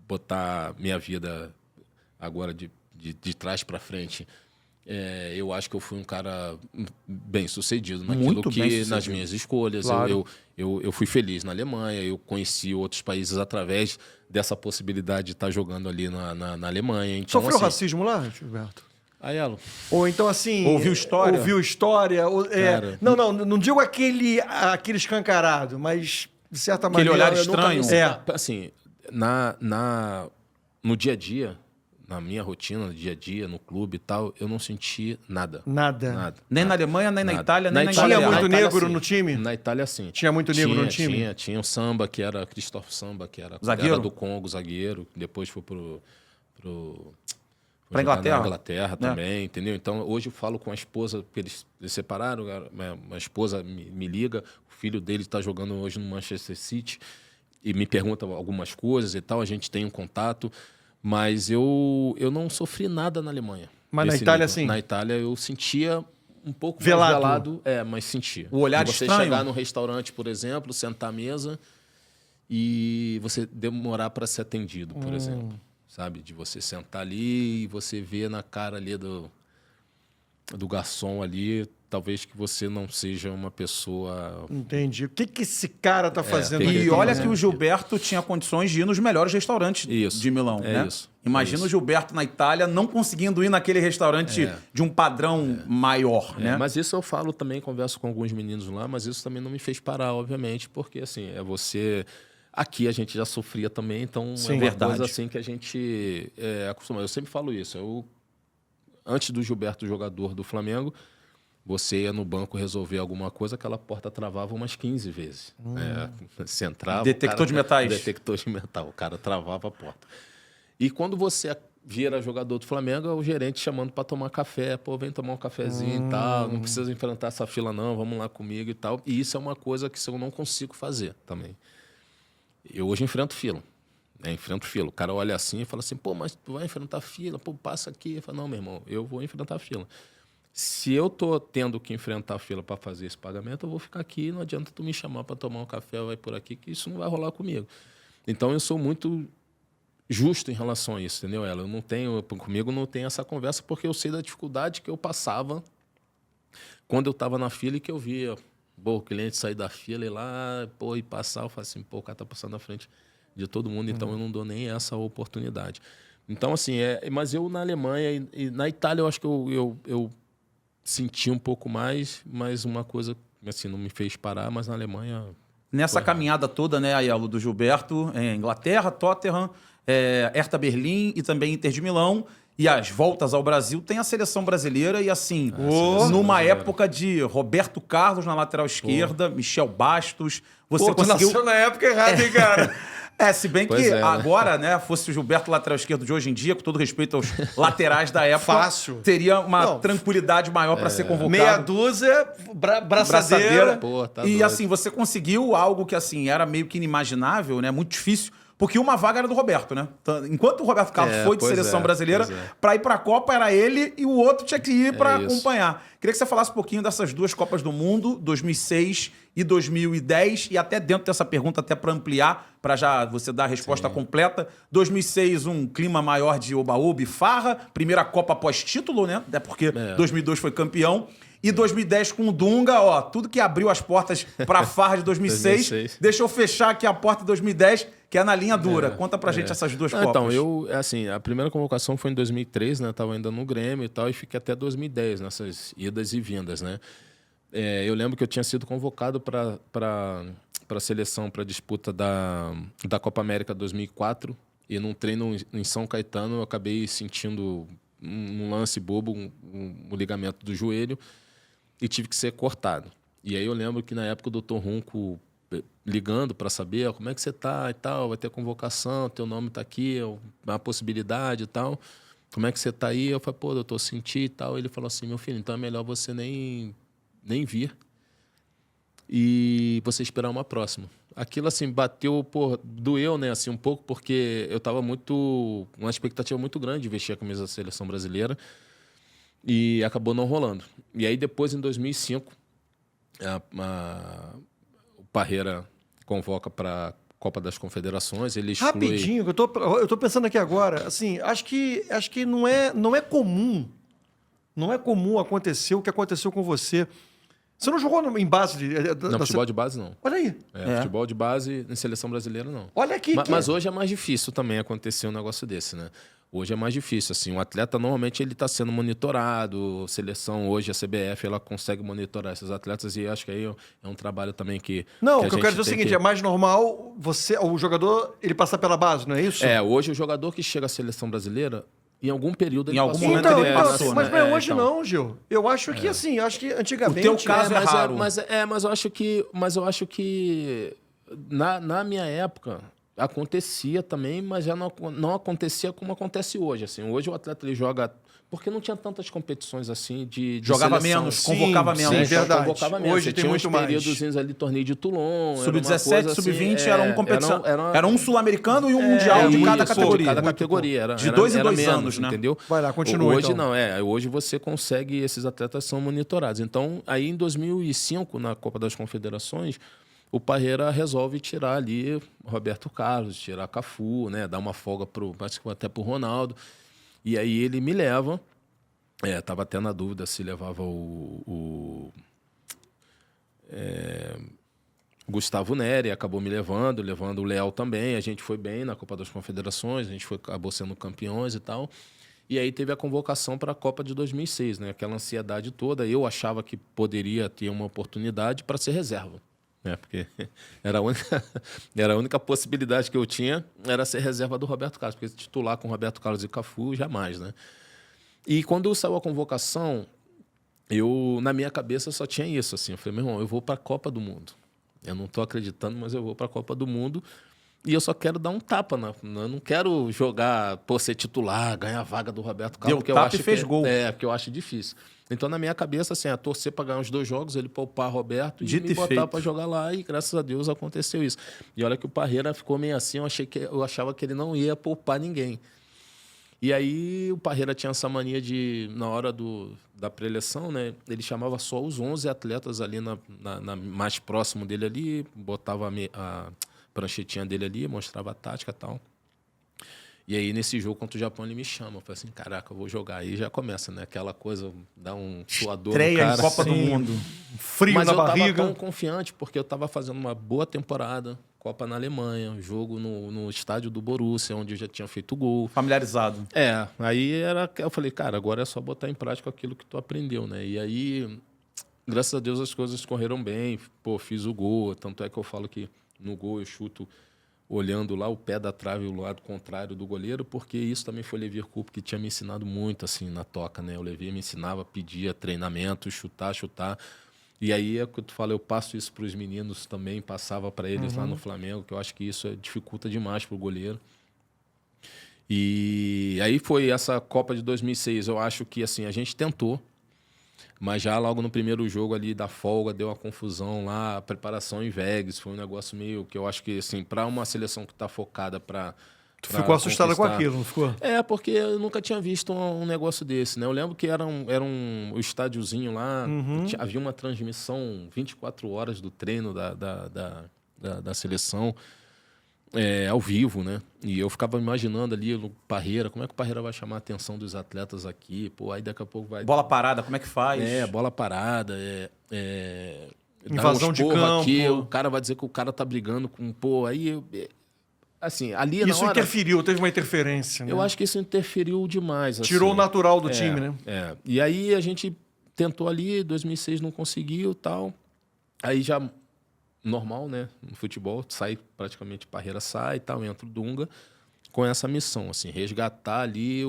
botar minha vida agora de trás para frente, eu acho que eu fui um cara bem sucedido naquilo nas minhas escolhas. Claro. Eu fui feliz na Alemanha, eu conheci outros países através dessa possibilidade de estar jogando ali na Alemanha. Então, Sofreu racismo lá, Gilberto? Aiello. Ou então, assim... Ouviu história? Cara, não digo aquele escancarado, mas, de certa Aquele maneira... olhar estranho. Assim, no dia a dia, na minha rotina, no dia a dia, no clube e tal, eu não senti nada. Nada. Nem na Alemanha, nem na Itália, nem na Tinha Inglaterra. muito negro no time? Na Itália, sim. Tinha muito negro no time? Tinha o Samba, que era Christophe Samba, que era do Congo, zagueiro. Depois foi Pra Inglaterra. Na Inglaterra também, entendeu? Então, hoje eu falo com a esposa, porque eles separaram, a esposa me liga, o filho dele está jogando hoje no Manchester City e me pergunta algumas coisas e tal, a gente tem um contato, mas eu não sofri nada na Alemanha. Mas na Itália, sim? Na Itália eu sentia um pouco velado. mais velado, mas sentia. O olhar você estranho. chegar num restaurante, por exemplo, sentar à mesa e você demorar para ser atendido, por exemplo. Sabe? De você sentar ali e você ver na cara ali do garçom ali, talvez que você não seja uma pessoa... Entendi. O que esse cara tá fazendo aqui? E olha que o Gilberto tinha condições de ir nos melhores restaurantes de Milão, né? Isso. Imagina o Gilberto na Itália não conseguindo ir naquele restaurante de um padrão maior, né? Mas isso eu falo também, converso com alguns meninos lá, mas isso também não me fez parar, obviamente, porque assim, você... Aqui a gente já sofria também, então Sim, é uma coisa verdade. assim que a gente acostuma. Eu sempre falo isso. Antes do Gilberto, jogador do Flamengo, você ia no banco resolver alguma coisa, aquela porta travava umas 15 vezes. Você entrava... Detector de metais. Detector de metal. O cara travava a porta. E quando você vira jogador do Flamengo, é o gerente chamando para tomar café. Pô, vem tomar um cafezinho e tal. Não precisa enfrentar essa fila não, vamos lá comigo e tal. E isso é uma coisa que eu não consigo fazer também. Eu hoje enfrento fila. Enfrento fila. O cara olha assim e fala assim, pô, mas tu vai enfrentar fila? Pô, passa aqui. Eu falo, não, meu irmão, eu vou enfrentar fila. Se eu tô tendo que enfrentar a fila para fazer esse pagamento, eu vou ficar aqui, não adianta tu me chamar para tomar um café, vai por aqui, que isso não vai rolar comigo. Então, eu sou muito justo em relação a isso, entendeu, ela? Comigo não tem essa conversa, porque eu sei da dificuldade que eu passava quando eu estava na fila e que eu via... o cliente sair da fila e lá, e passar, eu falo assim, o cara tá passando na frente de todo mundo, então eu não dou nem essa oportunidade. Então, assim, mas eu na Alemanha e na Itália eu acho que eu senti um pouco mais, mas uma coisa, assim, não me fez parar, mas na Alemanha... Nessa caminhada toda, né, Aiello, do Gilberto, Inglaterra, Tottenham, Hertha Berlim e também Inter de Milão, e as voltas ao Brasil, tem a seleção brasileira e assim, numa época de Roberto Carlos na lateral esquerda, Michel Bastos, você conseguiu... Tu nasceu na época errada, hein, cara? Se bem que agora, né, fosse o Gilberto lateral esquerdo de hoje em dia, com todo respeito aos laterais da época, fácil. Teria uma tranquilidade maior para ser convocado. Meia dúzia, braçadeira. Pô, tá e doido. assim, você conseguiu algo que assim era meio que inimaginável, né, muito difícil. Porque uma vaga era do Roberto, né? Enquanto o Roberto Carlos foi de seleção brasileira, para ir para a Copa era ele e o outro tinha que ir para acompanhar. Queria que você falasse um pouquinho dessas duas Copas do Mundo, 2006 e 2010, e até dentro dessa pergunta, até para ampliar, para já você dar a resposta completa. 2006, um clima maior de oba-oba e farra, primeira Copa pós-título, né? Até porque 2002 foi campeão. E 2010 com o Dunga, tudo que abriu as portas para a farra de 2006, deixa eu fechar aqui a porta de 2010, que é na linha dura. Conta pra gente essas duas Copas. Então, assim, a primeira convocação foi em 2003, né? Tava ainda no Grêmio e tal, e fiquei até 2010 nessas idas e vindas, né? Eu lembro que eu tinha sido convocado para a seleção, para a disputa da Copa América 2004, e num treino em São Caetano eu acabei sentindo um lance bobo, um ligamento do joelho, e tive que ser cortado. E aí eu lembro que na época o Dr. Runco ligando para saber como é que você tá e tal, vai ter convocação, teu nome tá aqui, é uma possibilidade e tal, como é que você tá aí? Eu falei, pô, doutor, senti e tal. Ele falou assim, meu filho, então é melhor você nem vir e você esperar uma próxima. Aquilo assim bateu, doeu, né, assim um pouco, porque eu tava uma expectativa muito grande de vestir a camisa da seleção brasileira e acabou não rolando. E aí depois, em 2005, Parreira convoca para Copa das Confederações, ele exclui... Rapidinho, eu tô pensando aqui agora, assim, acho que não é comum, não é comum acontecer o que aconteceu com você. Você não jogou em base Não, futebol de base não. Olha aí. Futebol de base em seleção brasileira não. Olha aqui. Mas hoje é mais difícil também acontecer um negócio desse, né? Hoje é mais difícil, assim, o atleta normalmente ele está sendo monitorado, seleção hoje, a CBF, ela consegue monitorar esses atletas e acho que aí é um trabalho também que... Não, que o que eu quero dizer é o seguinte, é mais normal o jogador, ele passar pela base, não é isso? Hoje o jogador que chega à seleção brasileira, em algum período ele Em algum passou. momento Então, ele passou, mas né? não é hoje não, Gil. Eu acho que assim, acho que antigamente... O teu caso é raro. Mas eu acho que na minha época acontecia também, mas já não acontecia como acontece hoje. Assim. Hoje o atleta ele joga... Porque não tinha tantas competições assim de Jogava seleção. menos, convocava menos. Sim, verdade. Convocava menos. Hoje Você tem tinha muito uns mais. períodozinhos ali, torneio de Toulon. Sub-17, sub-20 assim, era uma competição. Era um sul-americano e um mundial de cada categoria. De cada categoria. De 2 em 2 menos, anos, né? Entendeu? Vai lá, continua Hoje então. não, hoje você consegue, esses atletas são monitorados. Então, aí em 2005, na Copa das Confederações, o Parreira resolve tirar ali Roberto Carlos, tirar Cafu, né? Dar uma folga até pro Ronaldo. E aí ele me leva. Tava até na dúvida se levava o Gustavo Neri, acabou me levando o Leal também. A gente foi bem na Copa das Confederações, acabou sendo campeões e tal. E aí teve a convocação para a Copa de 2006, né? Aquela ansiedade toda. Eu achava que poderia ter uma oportunidade para ser reserva. Porque era a única possibilidade que eu tinha era ser reserva do Roberto Carlos, porque titular com Roberto Carlos e Cafu, jamais, né? E quando saiu a convocação, na minha cabeça só tinha isso, assim, eu falei, meu irmão, eu vou para a Copa do Mundo. Eu não estou acreditando, mas eu vou para a Copa do Mundo e eu só quero dar um tapa, né? Eu não quero jogar por ser titular, ganhar a vaga do Roberto Carlos, porque eu acho que gol. Porque eu acho difícil. Então, na minha cabeça, assim, torcer para ganhar os 2 jogos, ele poupar Roberto e me botar para jogar lá. E, graças a Deus, aconteceu isso. E olha que o Parreira ficou meio assim, eu achava que ele não ia poupar ninguém. E aí, o Parreira tinha essa mania de, na hora da pré-eleição, né, ele chamava só os 11 atletas ali mais próximo dele ali, botava a pranchetinha dele ali, mostrava a tática e tal. E aí, nesse jogo contra o Japão, ele me chama. Eu falei assim, caraca, eu vou jogar. Aí já começa, né? Aquela coisa, dá um suador no cara. Estreia em Copa do Mundo. Frio na barriga. Mas eu tava tão confiante, porque eu tava fazendo uma boa temporada. Copa na Alemanha, jogo no estádio do Borussia, onde eu já tinha feito gol. Familiarizado. Aí eu falei, cara, agora é só botar em prática aquilo que tu aprendeu, né? E aí, graças a Deus, as coisas correram bem. Pô, fiz o gol. Tanto é que eu falo que no gol eu chuto olhando lá o pé da trave, o lado contrário do goleiro, porque isso também foi o Levi Coupe, que tinha me ensinado muito, assim, na toca, né? O Levi me ensinava, pedia treinamento, chutar. E aí, é o que tu fala, eu passo isso para os meninos também, passava para eles lá no Flamengo, que eu acho que isso dificulta demais para o goleiro. E aí foi essa Copa de 2006, eu acho que, assim, a gente tentou, mas já logo no primeiro jogo ali da folga, deu uma confusão lá, a preparação em Vegas, foi um negócio meio que eu acho que, assim, para uma seleção que está focada para... Tu ficou assustada com aquilo, não ficou? Porque eu nunca tinha visto um negócio desse, né? Eu lembro que era um estádiozinho lá, havia uma transmissão 24 horas do treino da seleção, ao vivo, né? E eu ficava imaginando ali o Parreira, como é que o Parreira vai chamar a atenção dos atletas aqui? Pô, aí daqui a pouco vai... Bola parada, como é que faz? Bola parada, invasão de campo. Aqui, o cara vai dizer que o cara tá brigando com... Pô, aí... Assim, ali isso na hora, interferiu, teve uma interferência. Né? Eu acho que isso interferiu demais. Tirou assim. o natural do time, né? E aí a gente tentou ali, 2006 não conseguiu e tal. Aí já, normal, né? No futebol, sai praticamente, Parreira sai e tal, entra o Dunga com essa missão, assim, resgatar ali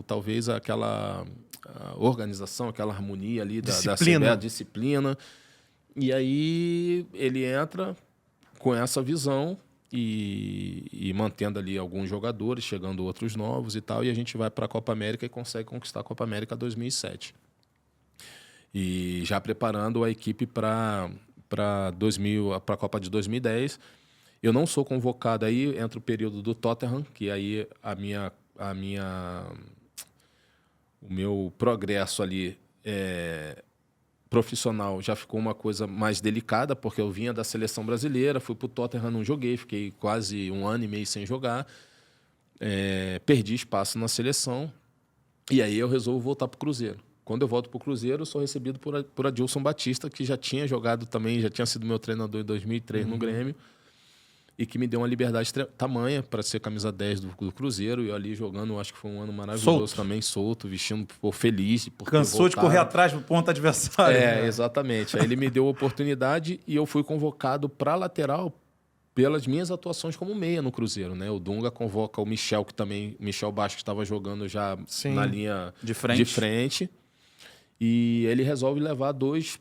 talvez aquela organização, aquela harmonia ali da disciplina. E aí ele entra com essa visão e mantendo ali alguns jogadores, chegando outros novos e tal, e a gente vai para a Copa América e consegue conquistar a Copa América 2007. E já preparando a equipe para a Copa de 2010. Eu não sou convocado, aí entra o período do Tottenham, que aí o meu progresso ali profissional já ficou uma coisa mais delicada, porque eu vinha da seleção brasileira, fui para o Tottenham, não joguei, fiquei quase 1 ano e meio sem jogar, perdi espaço na seleção, e aí eu resolvo voltar para o Cruzeiro. Quando eu volto para o Cruzeiro, eu sou recebido por Adilson Batista, que já tinha jogado também, já tinha sido meu treinador em 2003 no Grêmio, e que me deu uma liberdade tamanha para ser camisa 10 do Cruzeiro. E eu ali jogando, acho que foi um ano maravilhoso também, solto, vestindo, feliz. Por Cansou de correr atrás do ponto adversário. Exatamente. Aí ele me deu a oportunidade e eu fui convocado para lateral pelas minhas atuações como meia no Cruzeiro, né? O Dunga convoca o Michel, Michel Bastos, que estava jogando já na linha de frente. E ele resolve levar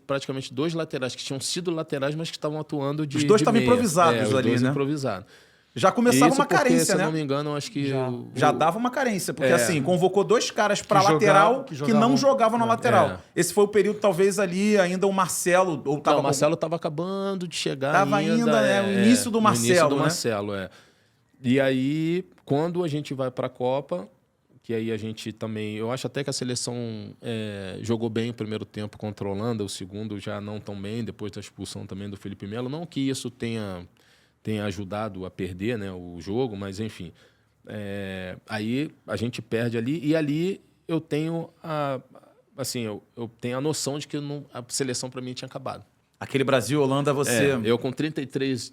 praticamente dois laterais que tinham sido laterais, mas que estavam atuando de Os dois estavam meia. improvisados os ali, dois né? improvisados. Já começava Isso uma porque, carência, né? Se eu não me engano, acho que... Já dava uma carência, porque assim, convocou 2 caras para lateral que não jogavam na lateral. Esse foi o período, talvez, ali, ainda o Marcelo... o Marcelo estava acabando de chegar Tava ainda, né? O início do Marcelo, o início do Marcelo, E aí, quando a gente vai para a Copa... Que aí a gente também... Eu acho até que a seleção jogou bem o primeiro tempo contra a Holanda, o segundo já não tão bem, depois da expulsão também do Felipe Melo. Não que isso tenha ajudado a perder, né, o jogo, mas enfim. Aí a gente perde ali, e ali eu tenho eu tenho a noção de que a seleção para mim tinha acabado. Aquele Brasil-Holanda, você... eu com 33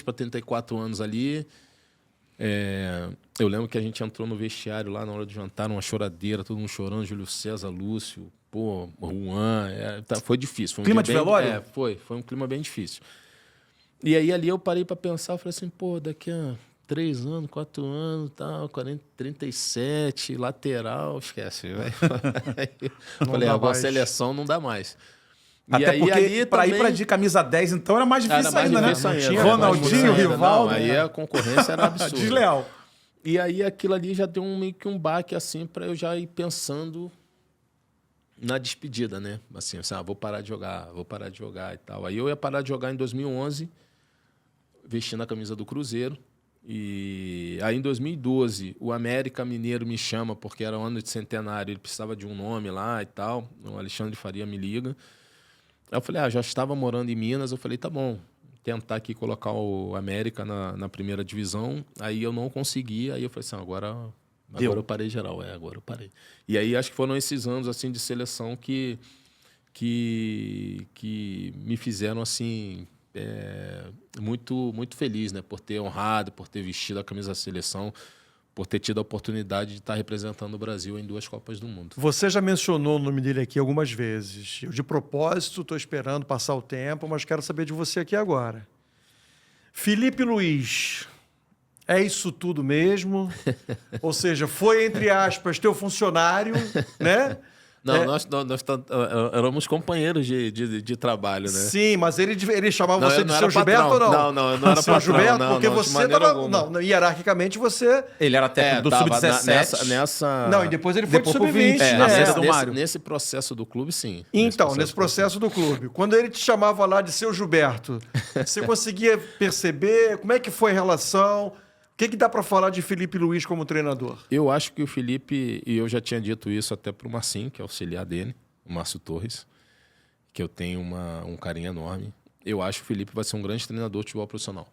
para 34 anos ali... eu lembro que a gente entrou no vestiário lá na hora de jantar, uma choradeira, todo mundo chorando, Júlio César, Lúcio, Juan, foi difícil. Foi um clima de velório? Foi um clima bem difícil. E aí ali eu parei para pensar, eu falei assim, daqui a 3 anos, 4 anos, tal, 37, lateral, esquece. Eu falei, agora a seleção não dá mais. Até porque para ir para de camisa 10, então era mais difícil ainda, né? Tinha Ronaldinho, Rivaldo. Aí a concorrência era absurda. Desleal. E aí aquilo ali já deu meio que um baque assim para eu já ir pensando na despedida, né? Assim, vou parar de jogar e tal. Aí eu ia parar de jogar em 2011, vestindo a camisa do Cruzeiro. E aí em 2012 o América Mineiro me chama porque era o ano de centenário, ele precisava de um nome lá e tal. O Alexandre Faria me liga. Aí eu falei, já estava morando em Minas. Eu falei, tá bom, tentar aqui colocar o América na primeira divisão. Aí eu não consegui. Aí eu falei assim, agora eu parei geral. Agora eu parei. E aí acho que foram esses anos assim de seleção que me fizeram assim muito, muito feliz, né? Por ter honrado, por ter vestido a camisa da seleção, por ter tido a oportunidade de estar representando o Brasil em 2 Copas do Mundo. Você já mencionou o nome dele aqui algumas vezes. Eu, de propósito, estou esperando passar o tempo, mas quero saber de você aqui agora. Felipe Luiz, é isso tudo mesmo? Ou seja, foi, entre aspas, teu funcionário, né? Não, nós éramos companheiros de trabalho, né? Sim, mas ele chamava você de seu Gilberto ou não? Não, não era seu patrão, Gilberto, não, porque não, você estava... Não, hierarquicamente você... Ele era técnico do Sub-17. Não, e depois ele foi pro Sub-20. Nesse processo do clube, sim. Então, nesse processo do clube. Quando ele te chamava lá de seu Gilberto, você conseguia perceber como é que foi a relação... O que dá para falar de Felipe Luiz como treinador? Eu acho que o Felipe, e eu já tinha dito isso até para o Marcinho, que é auxiliar dele, o Márcio Torres, que eu tenho um carinho enorme. Eu acho que o Felipe vai ser um grande treinador de futebol profissional.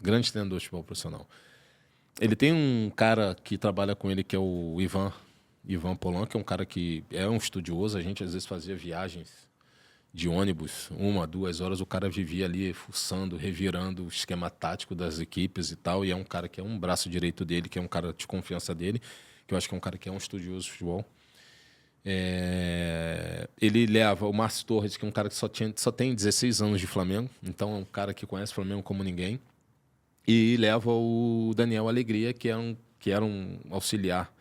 Grande treinador de futebol profissional. Ele tem um cara que trabalha com ele, que é o Ivan Polan, que é um cara que é um estudioso. A gente às vezes fazia viagens de ônibus, 1 a 2 horas, o cara vivia ali fuçando, revirando o esquema tático das equipes e tal, e é um cara que é um braço direito dele, que é um cara de confiança dele, que eu acho que é um cara que é um estudioso de futebol. Ele leva o Márcio Torres, que é um cara que só tem 16 anos de Flamengo, então é um cara que conhece o Flamengo como ninguém, e leva o Daniel Alegria, que era um auxiliar,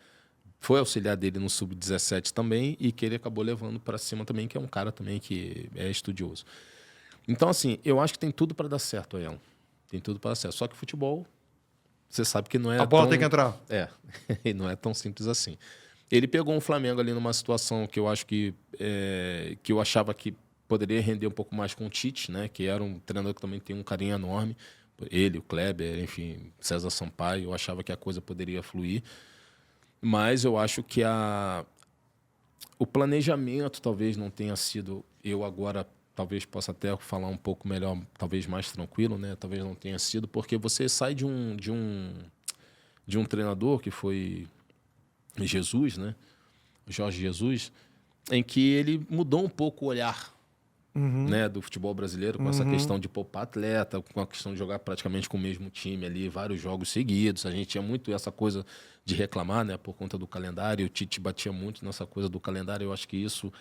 foi auxiliar dele no Sub-17 também, e que ele acabou levando para cima também, que é um cara também que é estudioso. Então, assim, eu acho que tem tudo para dar certo, Aião. Tem tudo para dar certo. Só que futebol, você sabe que não é a bola tem que entrar. E não é tão simples assim. Ele pegou um Flamengo ali numa situação que eu acho que eu achava que poderia render um pouco mais com o Tite, né? Que era um treinador que também tem um carinho enorme. Ele, o Kleber, enfim, César Sampaio, eu achava que a coisa poderia fluir. Mas eu acho que O planejamento talvez não tenha sido... Eu agora talvez possa até falar um pouco melhor, talvez mais tranquilo, né? Talvez não tenha sido, porque você sai de um treinador que foi Jesus, né? Jorge Jesus, em que ele mudou um pouco o olhar, né, do futebol brasileiro, com essa questão de poupar atleta, com a questão de jogar praticamente com o mesmo time ali, vários jogos seguidos. A gente tinha muito essa coisa de reclamar, né, por conta do calendário. O Tite batia muito nessa coisa do calendário. Eu acho que isso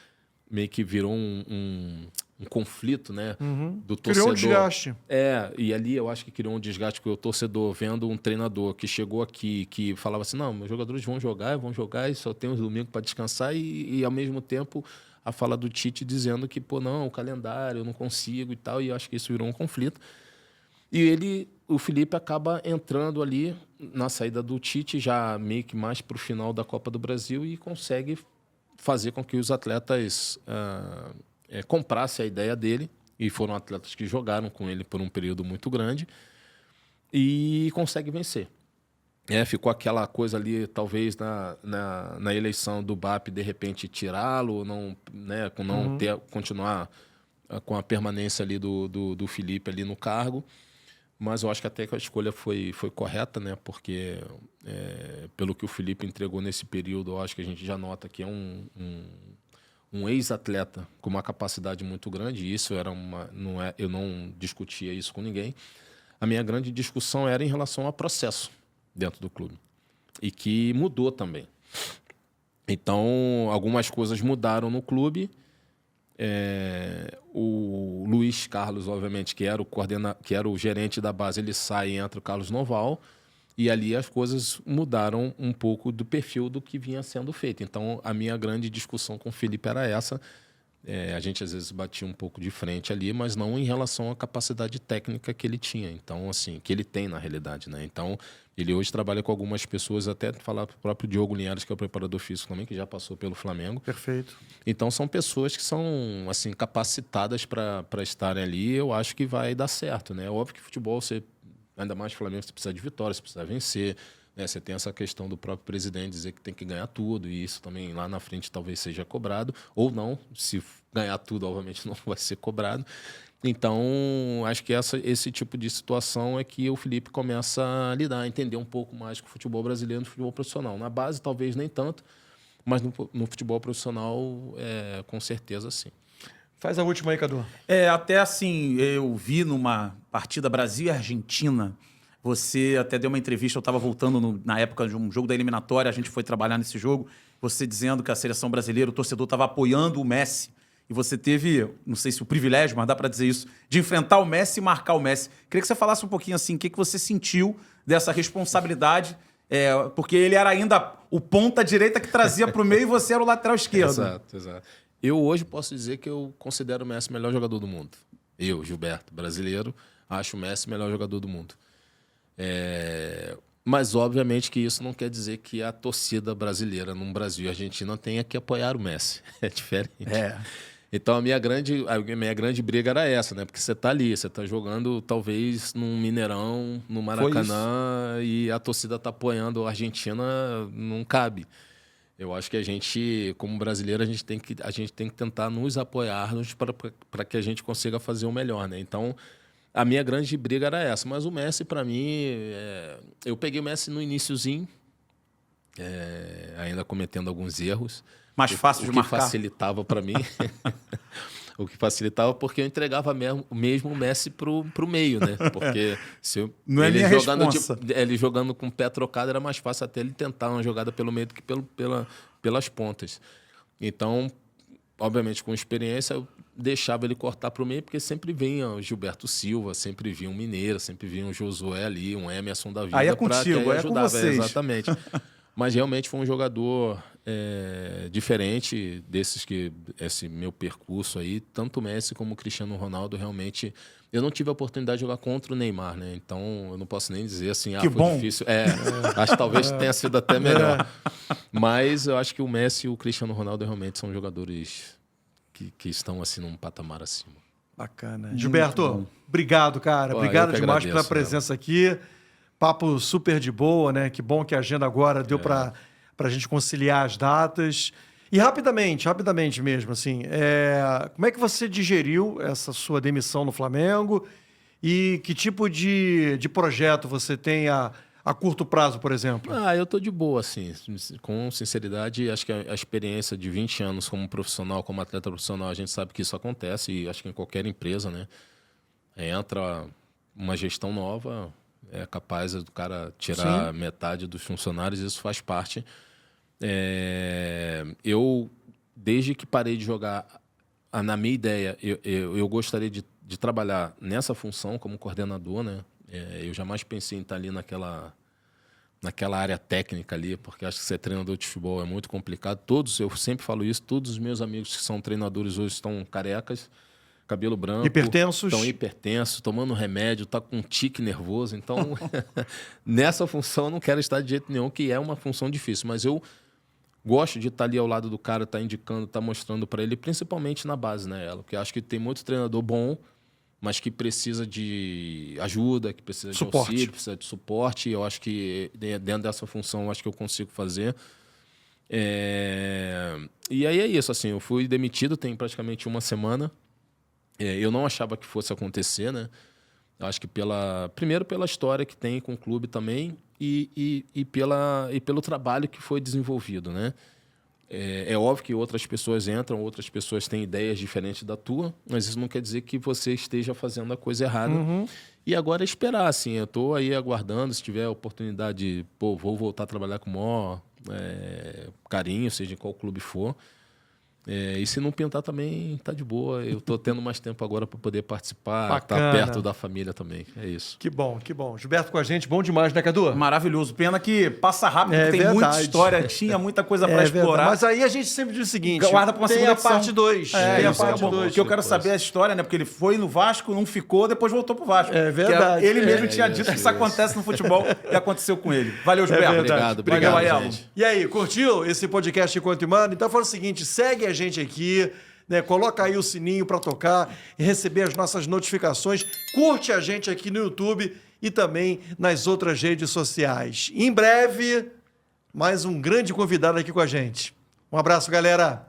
meio que virou um conflito, né, do torcedor. Criou um desgaste. E ali eu acho que criou um desgaste, porque o torcedor vendo um treinador que chegou aqui, que falava assim, não, meus jogadores vão jogar e só tem os domingos para descansar, e ao mesmo tempo a fala do Tite dizendo que, pô, não, o calendário, eu não consigo e tal, e eu acho que isso virou um conflito. E o Felipe acaba entrando ali na saída do Tite, já meio que mais para o final da Copa do Brasil, e consegue fazer com que os atletas comprassem a ideia dele, e foram atletas que jogaram com ele por um período muito grande, e consegue vencer. Ficou aquela coisa ali, talvez, na eleição do BAP, de repente, tirá-lo, não, né, continuar com a permanência ali do Felipe ali no cargo. Mas eu acho que até que a escolha foi correta, né? Porque, pelo que o Felipe entregou nesse período, eu acho que a gente já nota que é um ex-atleta com uma capacidade muito grande, e isso eu não discutia isso com ninguém. A minha grande discussão era em relação ao processo dentro do clube, e que mudou também. Então, algumas coisas mudaram no clube. O Luiz Carlos, obviamente, que era o gerente da base, ele sai e entra o Carlos Noval, e ali as coisas mudaram um pouco do perfil do que vinha sendo feito. Então, a minha grande discussão com o Felipe era essa. A gente às vezes batia um pouco de frente ali, mas não em relação à capacidade técnica que ele tinha, então, assim, que ele tem na realidade, né? Então, ele hoje trabalha com algumas pessoas, até falar para o próprio Diogo Linhares, que é o preparador físico também, que já passou pelo Flamengo. Perfeito. Então, são pessoas que são, assim, capacitadas para estarem ali. Eu acho que vai dar certo, né? É óbvio que futebol, ainda mais Flamengo, você precisa de vitória, você precisa vencer, né? Você tem essa questão do próprio presidente dizer que tem que ganhar tudo, e isso também lá na frente talvez seja cobrado, ou não, se ganhar tudo, obviamente não vai ser cobrado. Então, acho que esse tipo de situação é que o Felipe começa a lidar, a entender um pouco mais com o futebol brasileiro, no futebol profissional. Na base, talvez nem tanto, mas no futebol profissional, com certeza, sim. Faz a última aí, Cadu. Até assim, eu vi numa partida Brasil e Argentina, você até deu uma entrevista, eu estava voltando na época de um jogo da eliminatória, a gente foi trabalhar nesse jogo, você dizendo que a seleção brasileira, o torcedor estava apoiando o Messi, e você teve, não sei se o privilégio, mas dá para dizer isso, de enfrentar o Messi e marcar o Messi. Queria que você falasse um pouquinho assim, o que você sentiu dessa responsabilidade, porque ele era ainda o ponta direita que trazia para o meio e você era o lateral esquerdo. Exato. Eu hoje posso dizer que eu considero o Messi o melhor jogador do mundo. Eu, Gilberto, brasileiro, acho o Messi o melhor jogador do mundo. Mas, obviamente, que isso não quer dizer que a torcida brasileira no Brasil e Argentina tenha que apoiar o Messi. É diferente. Então, a minha grande briga era essa, né? Porque você tá ali, você tá jogando talvez num Mineirão, no Maracanã, e a torcida tá apoiando a Argentina, não cabe. Eu acho que a gente, como brasileiro, a gente tem que tentar nos apoiarmos para que a gente consiga fazer o melhor, né? Então, a minha grande briga era essa. Mas o Messi, para mim, eu peguei o Messi no iniciozinho, ainda cometendo alguns erros. Mais fácil de marcar. O que facilitava para mim. O que facilitava porque eu entregava mesmo o Messi pro meio, né? Porque não é minha responsa. Ele jogando com o pé trocado, era mais fácil até ele tentar uma jogada pelo meio do que pelas pontas. Então, obviamente, com experiência, eu deixava ele cortar pro meio, porque sempre vinha o Gilberto Silva, sempre vinha um Mineiro, sempre vinha um Josué ali, um Emerson da vida. Aí é contigo, aí é com vocês. Exatamente. Mas realmente foi um jogador diferente desses esse meu percurso aí, tanto o Messi como o Cristiano Ronaldo, realmente. Eu não tive a oportunidade de jogar contra o Neymar, né? Então eu não posso nem dizer assim, foi bom. Difícil. Acho que talvez tenha sido até melhor. Mas eu acho que o Messi e o Cristiano Ronaldo realmente são jogadores que estão assim num patamar acima. Bacana. Gilberto, obrigado, cara. Obrigado demais pela presença aqui. Papo super de boa, né? Que bom que a agenda agora deu para a gente conciliar as datas. E rapidamente mesmo, assim, como é que você digeriu essa sua demissão no Flamengo e que tipo de projeto você tem a curto prazo, por exemplo? Eu tô de boa, assim, com sinceridade. Acho que a experiência de 20 anos como profissional, como atleta profissional, a gente sabe que isso acontece e acho que em qualquer empresa, né? Entra uma gestão nova, é capaz do cara tirar metade dos funcionários, isso faz parte. Eu, desde que parei de jogar, na minha ideia, eu gostaria de trabalhar nessa função como coordenador, né? Eu jamais pensei em estar ali naquela área técnica ali, porque acho que ser treinador de futebol é muito complicado. Eu sempre falo isso, todos os meus amigos que são treinadores hoje estão carecas, cabelo branco. Hipertensos. Estão hipertensos, tomando remédio, tá com um tique nervoso. Então, nessa função eu não quero estar de jeito nenhum, que é uma função difícil. Mas eu gosto de estar ali ao lado do cara, estar indicando, estar mostrando para ele, principalmente na base, né, Ela? Porque acho que tem muito treinador bom, mas que precisa de ajuda, que precisa de auxílio, precisa de suporte. Eu acho que dentro dessa função eu acho que eu consigo fazer. E aí é isso, assim, eu fui demitido tem praticamente uma semana. Eu não achava que fosse acontecer, né? Eu acho que primeiro pela história que tem com o clube também e pelo trabalho que foi desenvolvido, né? É óbvio que outras pessoas entram, outras pessoas têm ideias diferentes da tua, mas isso não quer dizer que você esteja fazendo a coisa errada. E agora é esperar, assim, eu estou aí aguardando, se tiver a oportunidade, vou voltar a trabalhar com o maior carinho, seja em qual clube for. E se não pintar também, tá de boa. Eu tô tendo mais tempo agora para poder participar, estar perto da família também. É isso. Que bom, que bom. Gilberto com a gente, bom demais, né, Cadu? Maravilhoso. Pena que passa rápido, tem muita história, tinha muita coisa para explorar. Mas aí a gente sempre diz o seguinte, guarda para uma segunda edição. Parte 2. Tem a parte 2. Porque eu quero saber a história, né? Porque ele foi no Vasco, não ficou, depois voltou pro Vasco. É verdade. Ele mesmo tinha dito que isso acontece no futebol e aconteceu com ele. Valeu, Gilberto. Obrigado, Valeu, gente. E aí, curtiu esse podcast Enquanto Manda? Então fala o seguinte, segue a gente aqui, né? Coloca aí o sininho para tocar e receber as nossas notificações. Curte a gente aqui no YouTube e também nas outras redes sociais. Em breve, mais um grande convidado aqui com a gente. Um abraço, galera!